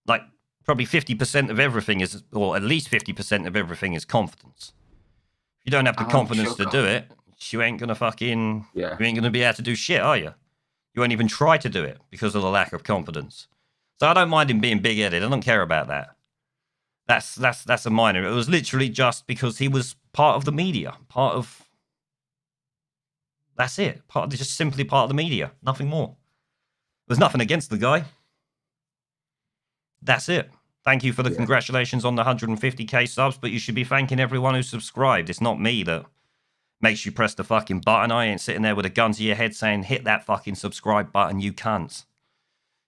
S1: Like probably 50% of everything is, or at least 50% of everything is confidence. If you don't have the confidence to do it, you ain't gonna fucking, you ain't gonna be able to do shit, are you? You won't even try to do it because of the lack of confidence. So I don't mind him being big-headed. I don't care about that. That's a minor. It was literally just because he was part of the media, part of. That's it. Just simply part of the media. Nothing more. There's nothing against the guy. That's it. Thank you for the congratulations on the 150k subs, but you should be thanking everyone who subscribed. It's not me that makes you press the fucking button. I ain't sitting there with a gun to your head saying, hit that fucking subscribe button, you cunts.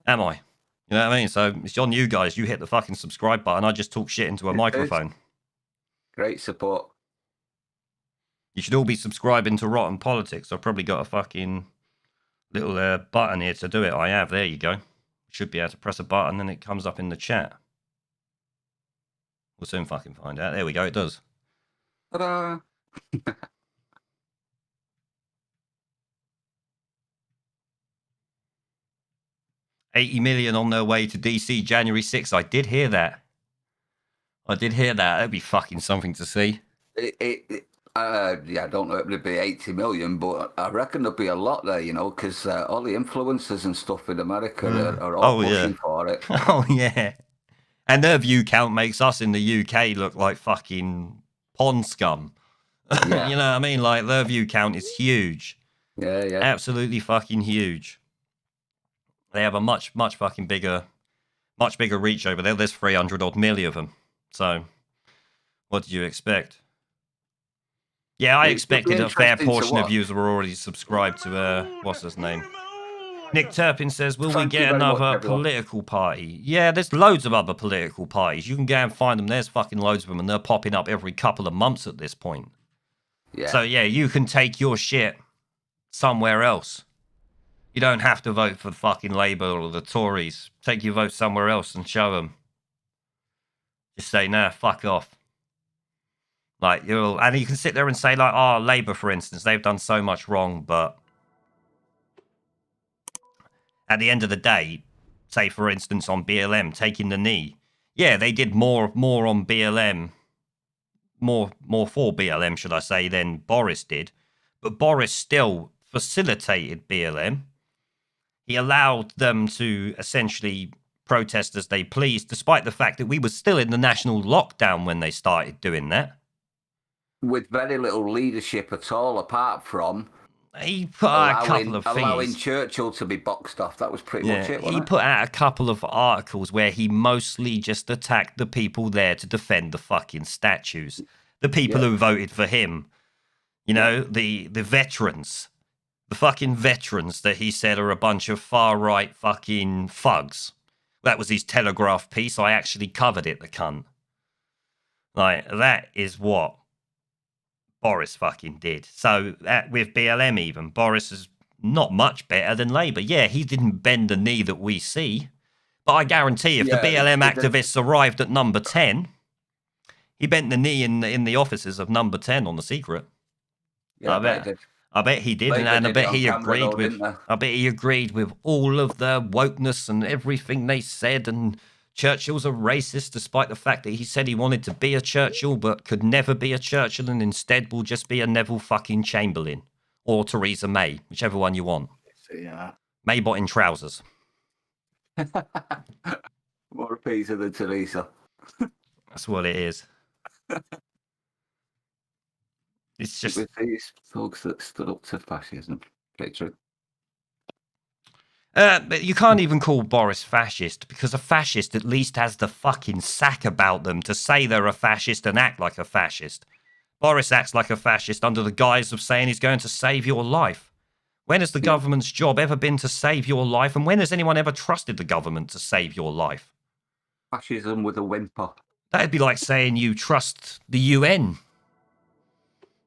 S1: Am I? You know what I mean? So it's on you guys. You hit the fucking subscribe button. I just talk shit into a microphone.
S2: Great support.
S1: You should all be subscribing to Rotten Politics. I've probably got a fucking little button here to do it. I have. There you go. Should be able to press a button and it comes up in the chat. We'll soon fucking find out. There we go. It does.
S2: Ta-da!
S1: 80 million on their way to DC January 6th. I did hear that. That'd be fucking something to see.
S2: I don't know if it'd be 80 million, but I reckon there'll be a lot there, you know, because all the influencers and stuff in America are all pushing for it.
S1: Oh, yeah. And their view count makes us in the UK look like fucking pond scum.
S2: Yeah.
S1: You know what I mean? Like, their view count is huge.
S2: Yeah.
S1: Absolutely fucking huge. They have a much fucking bigger reach over there. There's 300 odd million of them. So, what did you expect? Yeah, I expected a fair portion of you were already subscribed to, what's his name? Nick Turpin says, will we get another political party? Yeah, there's loads of other political parties. You can go and find them. There's fucking loads of them, and they're popping up every couple of months at this point.
S2: Yeah.
S1: So, yeah, you can take your shit somewhere else. You don't have to vote for the fucking Labour or the Tories. Take your vote somewhere else and show them. Just say, nah, fuck off. Like, and you can sit there and say, like, oh, Labour, for instance, they've done so much wrong, but at the end of the day, say, for instance, on BLM, taking the knee, yeah, they did more on BLM, more for BLM, should I say, than Boris did, but Boris still facilitated BLM. He allowed them to essentially protest as they pleased, despite the fact that we were still in the national lockdown when they started doing that.
S2: With very little leadership at all, apart from
S1: he put out a couple of
S2: allowing
S1: things.
S2: Churchill to be boxed off. That was pretty much it, wasn't
S1: he
S2: it?
S1: put out a couple of articles where he mostly just attacked the people there to defend the fucking statues. The people who voted for him. You know, the veterans. The fucking veterans that he said are a bunch of far-right fucking thugs. That was his Telegraph piece. I actually covered it, the cunt. Like, that is what Boris fucking did. So, with BLM even, Boris is not much better than Labour. Yeah, he didn't bend the knee that we see. But I guarantee if the BLM activists arrived at number 10, he bent the knee in the offices of number 10 on The Secret.
S2: Yeah,
S1: I bet he did, and I bet he agreed with. I bet he agreed with all of the wokeness and everything they said. And Churchill's a racist, despite the fact that he said he wanted to be a Churchill, but could never be a Churchill, and instead will just be a Neville fucking Chamberlain or Theresa May, whichever one you want.
S2: Yeah,
S1: Maybot in trousers.
S2: More appeaser than Theresa.
S1: That's what it is. It's just
S2: with these thugs that stood up to fascism. Pretty true.
S1: But you can't even call Boris fascist, because a fascist at least has the fucking sack about them to say they're a fascist and act like a fascist. Boris acts like a fascist under the guise of saying he's going to save your life. When has the government's job ever been to save your life, and when has anyone ever trusted the government to save your life?
S2: Fascism with a whimper.
S1: That'd be like saying you trust the UN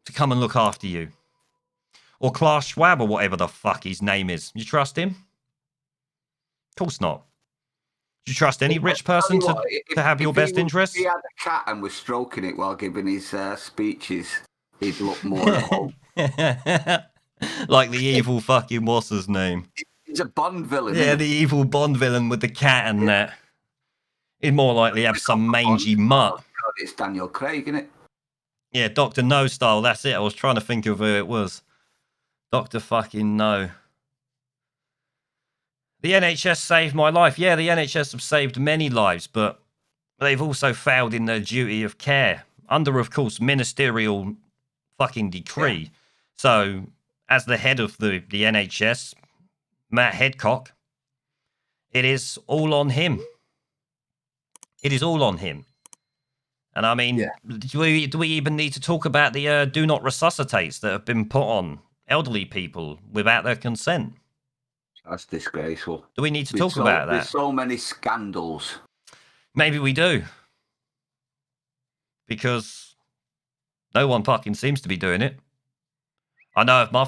S1: to come and look after you. Or Klaus Schwab, or whatever the fuck his name is. You trust him? Of course not. Do you trust any rich person to have your best interests?
S2: If he had a cat and was stroking it while giving his speeches, he'd look more at home.
S1: Like the evil fucking what's his name?
S2: He's a Bond villain.
S1: Yeah, the evil Bond villain with the cat and that. He'd more likely have some mangy mutt.
S2: God, it's Daniel Craig, isn't it?
S1: Yeah, Dr. No style, that's it. I was trying to think of who it was. Dr. fucking No. The NHS saved my life. Yeah, the NHS have saved many lives, but they've also failed in their duty of care. Under, of course, ministerial fucking decree. Yeah. So, as the head of the NHS, Matt Headcock, it is all on him. It is all on him. And I mean, do we even need to talk about the do not resuscitates that have been put on elderly people without their consent?
S2: That's disgraceful.
S1: Do we need to talk about that?
S2: There's so many scandals.
S1: Maybe we do. Because no one fucking seems to be doing it. I know if my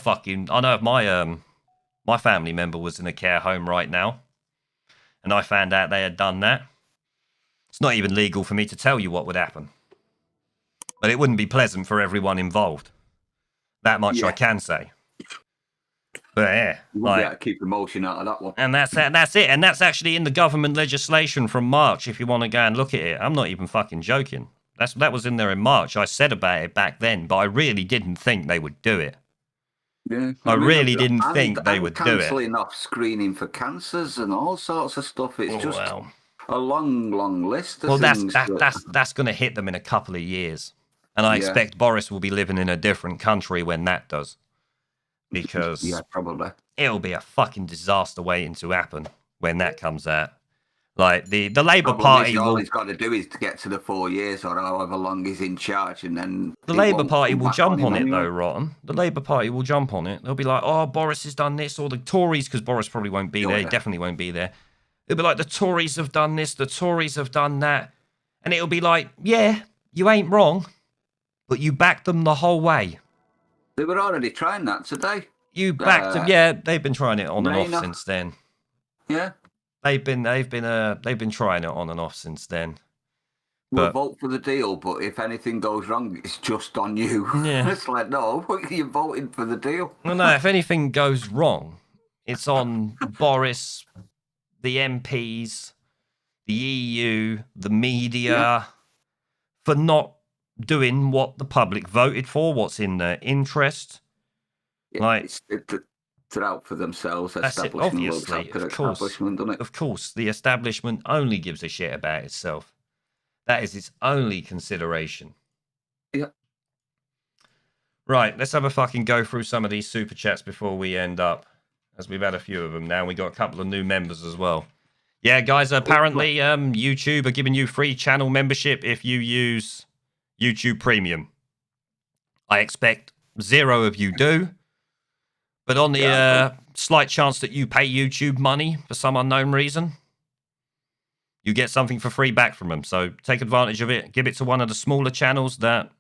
S1: family member was in a care home right now, and I found out they had done that. It's not even legal for me to tell you what would happen. But it wouldn't be pleasant for everyone involved. That much I can say. But yeah,
S2: like, keep emotion out of that one.
S1: And that's it. And that's actually in the government legislation from March, if you want to go and look at it. I'm not even fucking joking. That was in there in March. I said about it back then, but I really didn't think they would do it.
S2: Yeah,
S1: I really didn't think they would do it.
S2: Cancelling off screening for cancers and all sorts of stuff. It's just a long, long list of things.
S1: That's going to hit them in a couple of years. And I expect Boris will be living in a different country when that does. Because
S2: probably
S1: it'll be a fucking disaster waiting to happen when that comes out. Like the Labour Party,
S2: all he's got to do is to get to the 4 years or however long he's in charge, and then
S1: the Labour Party will jump on it though, Rotten. The Labour Party will jump on it. They'll be like, "Oh, Boris has done this," or the Tories, because Boris probably won't be there. He definitely won't be there. It'll be like, "The Tories have done this, the Tories have done that," and it'll be like, "Yeah, you ain't wrong, but you backed them the whole way."
S2: They were already trying that today.
S1: You backed them, yeah. They've been trying it on and off since then.
S2: Yeah,
S1: they've been trying it on and off since then.
S2: We'll vote for the deal, but if anything goes wrong, it's just on you.
S1: Yeah,
S2: it's like, no, you're voting for the deal.
S1: No. If anything goes wrong, it's on Boris, the MPs, the EU, the media, for not doing what the public voted for, what's in their interest.
S2: Like They're out for themselves.
S1: That's it.
S2: Establishment looks
S1: Obviously,
S2: after
S1: of course.
S2: establishment, doesn't it?
S1: Of course, the establishment only gives a shit about itself. That is its only consideration.
S2: Yeah.
S1: Right, let's have a fucking go through some of these super chats before we end up, as we've had a few of them now. We got a couple of new members as well. Yeah, guys, apparently YouTube are giving you free channel membership if you use YouTube Premium. I expect 0 of you do. But on the slight chance that you pay YouTube money for some unknown reason, you get something for free back from them. So take advantage of it. Give it to one of the smaller channels that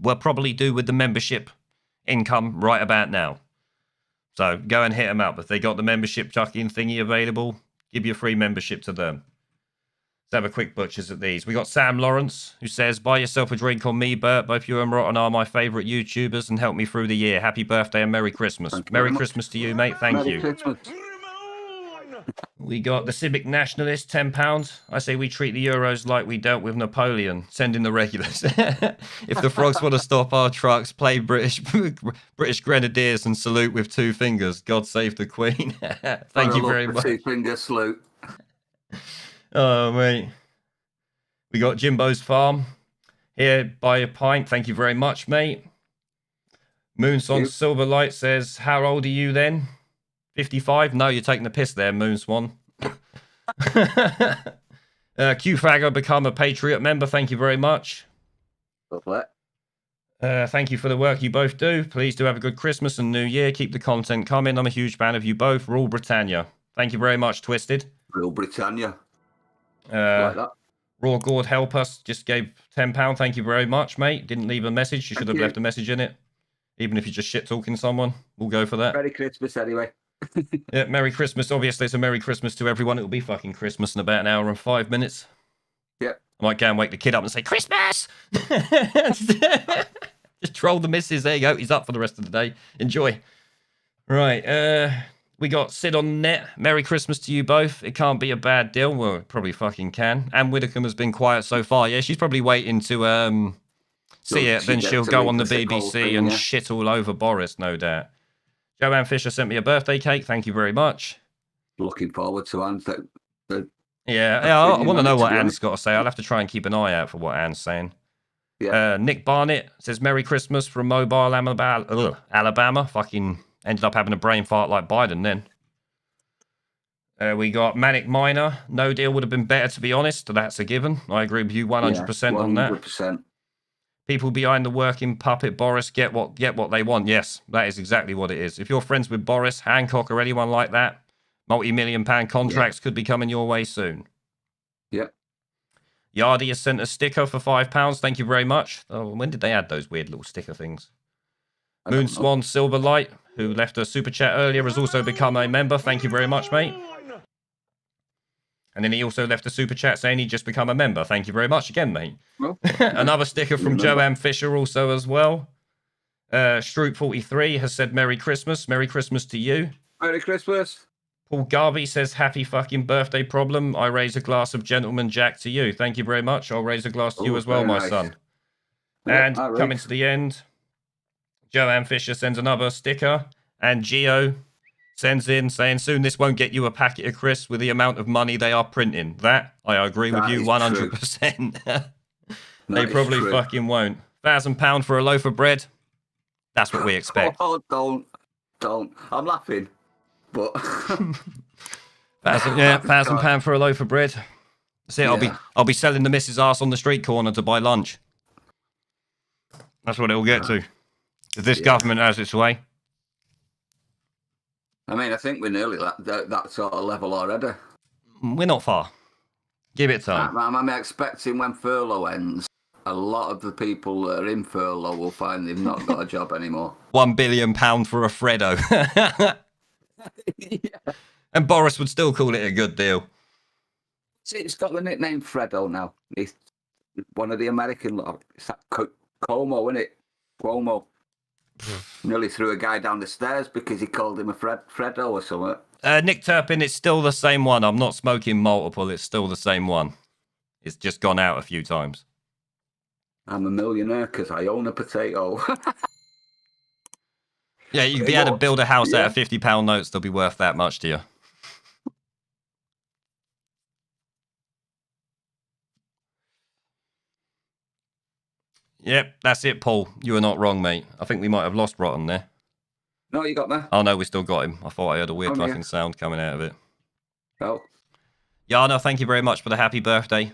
S1: will probably do with the membership income right about now. So go and hit them up. If they got the membership chucking thingy available, give you a free membership to them. Let's have a quick butchers at these. We got Sam Lawrence, who says, buy yourself a drink on me, Bert. Both you and Rotten are my favourite YouTubers and help me through the year. Happy birthday and Merry Christmas. Merry Christmas to you, mate. Thank you.
S2: Merry Christmas.
S1: We got the Civic Nationalist, £10. I say we treat the Euros like we dealt with Napoleon. Send in the regulars. If the frogs want to stop our trucks, play British Grenadiers and salute with 2 fingers. God save the Queen. Thank you very much.
S2: 2-finger salute.
S1: Oh, mate. We got Jimbo's Farm. Here, buy a pint. Thank you very much, mate. Moonswan Silverlight says, how old are you then? 55? No, you're taking the piss there, Moonswan. Q-Fagger become a Patriot member. Thank you very much. Thank you for the work you both do. Please do have a good Christmas and New Year. Keep the content coming. I'm a huge fan of you both. Rule Britannia. Thank you very much, Twisted.
S2: Rule Britannia.
S1: Like that. Raw Gord Help Us just gave £10. Thank you very much, mate. Didn't leave a message. You should have left a message in it. Even if you're just shit-talking someone. We'll go for that.
S2: Merry Christmas, anyway.
S1: Yeah, Merry Christmas. Obviously, it's a Merry Christmas to everyone. It'll be fucking Christmas in about an hour and 5 minutes.
S2: Yep.
S1: I might go and wake the kid up and say, Christmas! Just troll the missus. There you go. He's up for the rest of the day. Enjoy. Right. We got Sid on net. Merry Christmas to you both. It can't be a bad deal. Well, it probably fucking can. Anne Widdecombe has been quiet so far. Yeah, she's probably waiting to see it. Then she'll go on the BBC and shit all over Boris, no doubt. Joanne Fisher sent me a birthday cake. Thank you very much.
S2: Looking forward to Anne's.
S1: I want to know what Anne's got to say. I'll have to try and keep an eye out for what Anne's saying. Yeah. Nick Barnett says, Merry Christmas from Mobile, Alabama. Fucking ended up having a brain fart like Biden then. We got Manic Miner. No deal would have been better, to be honest. That's a given. I agree with you 100% on that.
S2: 100%.
S1: People behind the working puppet Boris get what they want. Yes, that is exactly what it is. If you're friends with Boris, Hancock, or anyone like that, multi-million-pound contracts could be coming your way soon.
S2: Yep.
S1: Yardy has sent a sticker for £5. Thank you very much. Oh, when did they add those weird little sticker things? Moonswan Silverlight, who left a super chat earlier, has also become a member. Thank you very much, mate. And then he also left a super chat saying he just become a member. Thank you very much again, mate. Well, another sticker from Joanne Fisher also as well. Stroop43 has said Merry Christmas. Merry Christmas to you.
S2: Merry Christmas.
S1: Paul Garvey says happy fucking birthday problem. I raise a glass of Gentleman Jack to you. Thank you very much. I'll raise a glass to you as well, my son. And coming to the end, Joanne Fisher sends another sticker. And Gio sends in saying soon this won't get you a packet of crisps with the amount of money they are printing. That, I agree with you 100%. They probably fucking won't. £1,000 for a loaf of bread. That's what we expect.
S2: Oh, don't. I'm laughing. But
S1: £1,000 for a loaf of bread. That's it. I'll be selling the missus' ass on the street corner to buy lunch. That's what it'll get to. If this government has its way.
S2: I mean, I think we're nearly that sort of level already.
S1: We're not far. Give it time.
S2: I'm expecting when furlough ends, a lot of the people that are in furlough will find they've not got a job anymore.
S1: £1 billion for a Freddo. Yeah. And Boris would still call it a good deal.
S2: See, it's got the nickname Freddo now. It's one of the American. It's that Cuomo, isn't it? Cuomo. Nearly threw a guy down the stairs because he called him a Freddo or something.
S1: Nick Turpin, it's still the same one. I'm not smoking multiple. It's still the same one. It's just gone out a few times.
S2: I'm a millionaire because I own a potato.
S1: Yeah, you'd be
S2: Pretty
S1: able to
S2: much,
S1: build a house out
S2: yeah.
S1: of £50 notes. They'll be worth that much to you. Yep, that's it, Paul. You were not wrong, mate. I think we might have lost Rotten there.
S2: No, you got me.
S1: Oh, no, we still got him. I thought I heard a weird
S2: Oh, yeah.
S1: fucking sound coming out of it.
S2: Oh,
S1: Yana, thank you very much for the happy birthday.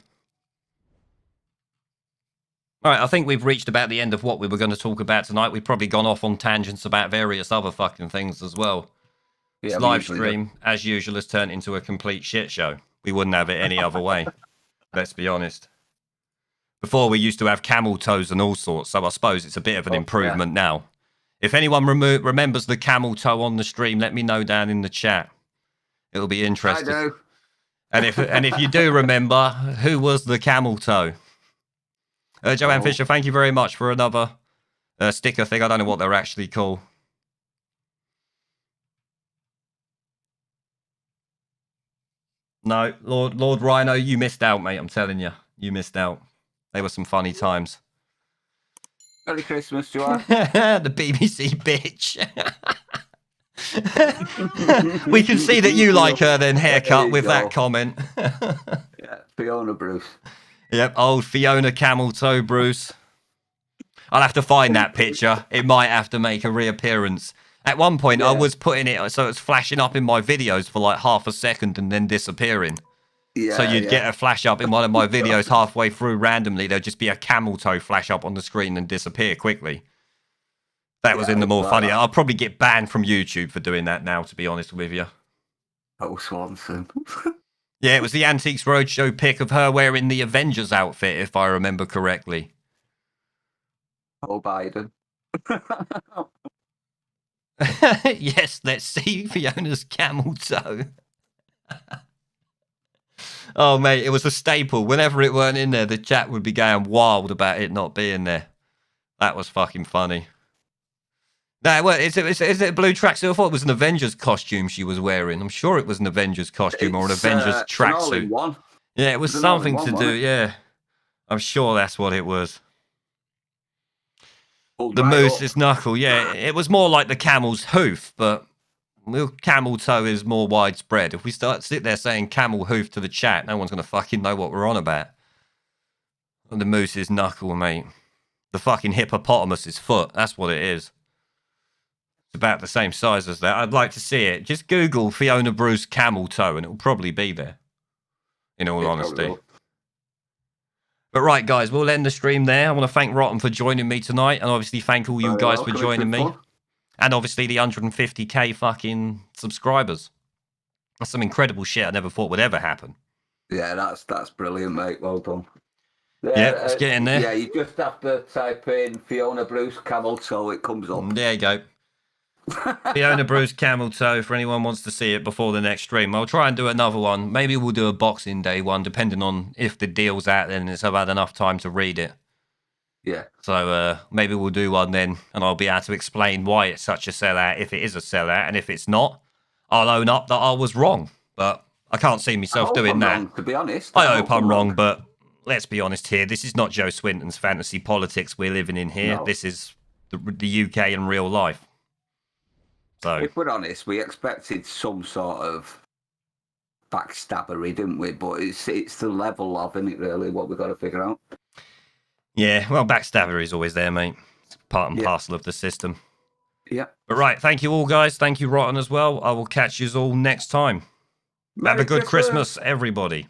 S1: All right, I think we've reached about the end of what we were going to talk about tonight. We've probably gone off on tangents about various other fucking things as well.
S2: yeah.
S1: This
S2: we
S1: live
S2: usually
S1: stream, as usual, has turned into a complete shit show. We wouldn't have it any other way. Let's be honest. Before, we used to have camel toes and all sorts, so I suppose it's a bit of an improvement now. If anyone remembers the camel toe on the stream, let me know down in the chat. It'll be interesting.
S2: I do.
S1: And if you do remember, who was the camel toe? Joanne Fisher, thank you very much for another sticker thing. I don't know what they're actually called. No, Lord Rhino, you missed out, mate. I'm telling you. You missed out. They were some funny times.
S2: Merry Christmas, Joanne.
S1: The BBC bitch. We can see that you like her then, haircut, with that comment.
S2: Yeah, Fiona Bruce.
S1: Yep, old Fiona Camel Toe Bruce. I'll have to find that picture. It might have to make a reappearance. At one point, I was putting it so it's flashing up in my videos for like half a second and then disappearing.
S2: Yeah,
S1: So you'd get a flash up in one of my videos halfway through randomly. There'd just be a camel toe flash up on the screen and disappear quickly. That was in the more funny. I'll probably get banned from YouTube for doing that now, to be honest with you.
S2: Oh, Swanson.
S1: Yeah, it was the Antiques Roadshow pic of her wearing the Avengers outfit, if I remember correctly.
S2: Oh, Biden.
S1: Yes, let's see Fiona's camel toe. Oh, mate, it was a staple. Whenever it weren't in there, the chat would be going wild about it not being there. That was fucking funny. No, well, is it a blue tracksuit? I thought it was an Avengers costume she was wearing. I'm sure it was an Avengers costume or an Avengers tracksuit. Yeah, it was something to do. Yeah, I'm sure that's what it was. The moose's knuckle. Yeah, it was more like the camel's hoof, but camel toe is more widespread. If we sit there saying camel hoof to the chat, no one's gonna fucking know what we're on about. And the moose's knuckle, mate. The fucking hippopotamus's foot. That's what it is. About the same size as that. I'd like to see it. Just Google Fiona Bruce camel toe and it'll probably be there, in all honesty. But right, guys, we'll end the stream there. I want to thank Rotten for joining me tonight, and obviously thank all you guys for joining me. And obviously the 150k fucking subscribers. That's some incredible shit I never thought would ever happen.
S2: Yeah, that's brilliant, mate. Well done.
S1: Yeah, let's get in there.
S2: Yeah, you just have to type in Fiona Bruce camel toe, it comes up.
S1: There you go. Fiona Bruce camel toe, for anyone wants to see it before the next stream. I'll try and do another one. Maybe we'll do a Boxing Day one, depending on if the deal's out then and I've had enough time to read it.
S2: Yeah.
S1: So maybe we'll do one then, and I'll be able to explain why it's such a sellout, if it is a sellout, and if it's not, I'll own up that I was wrong. But I can't see myself doing that.
S2: Wrong, to be honest.
S1: I hope I'm wrong, but let's be honest here. This is not Joe Swinton's fantasy politics we're living in here. No. This is the UK in real life. So,
S2: if we're honest, we expected some sort of backstabbery, didn't we? But it's the level of, isn't it, really, what we've got to figure out.
S1: Yeah, well, backstabbery is always there, mate. It's part and parcel of the system.
S2: Yeah.
S1: But right, thank you all, guys. Thank you, Rotten, as well. I will catch you all next time. Have a good Christmas, everybody.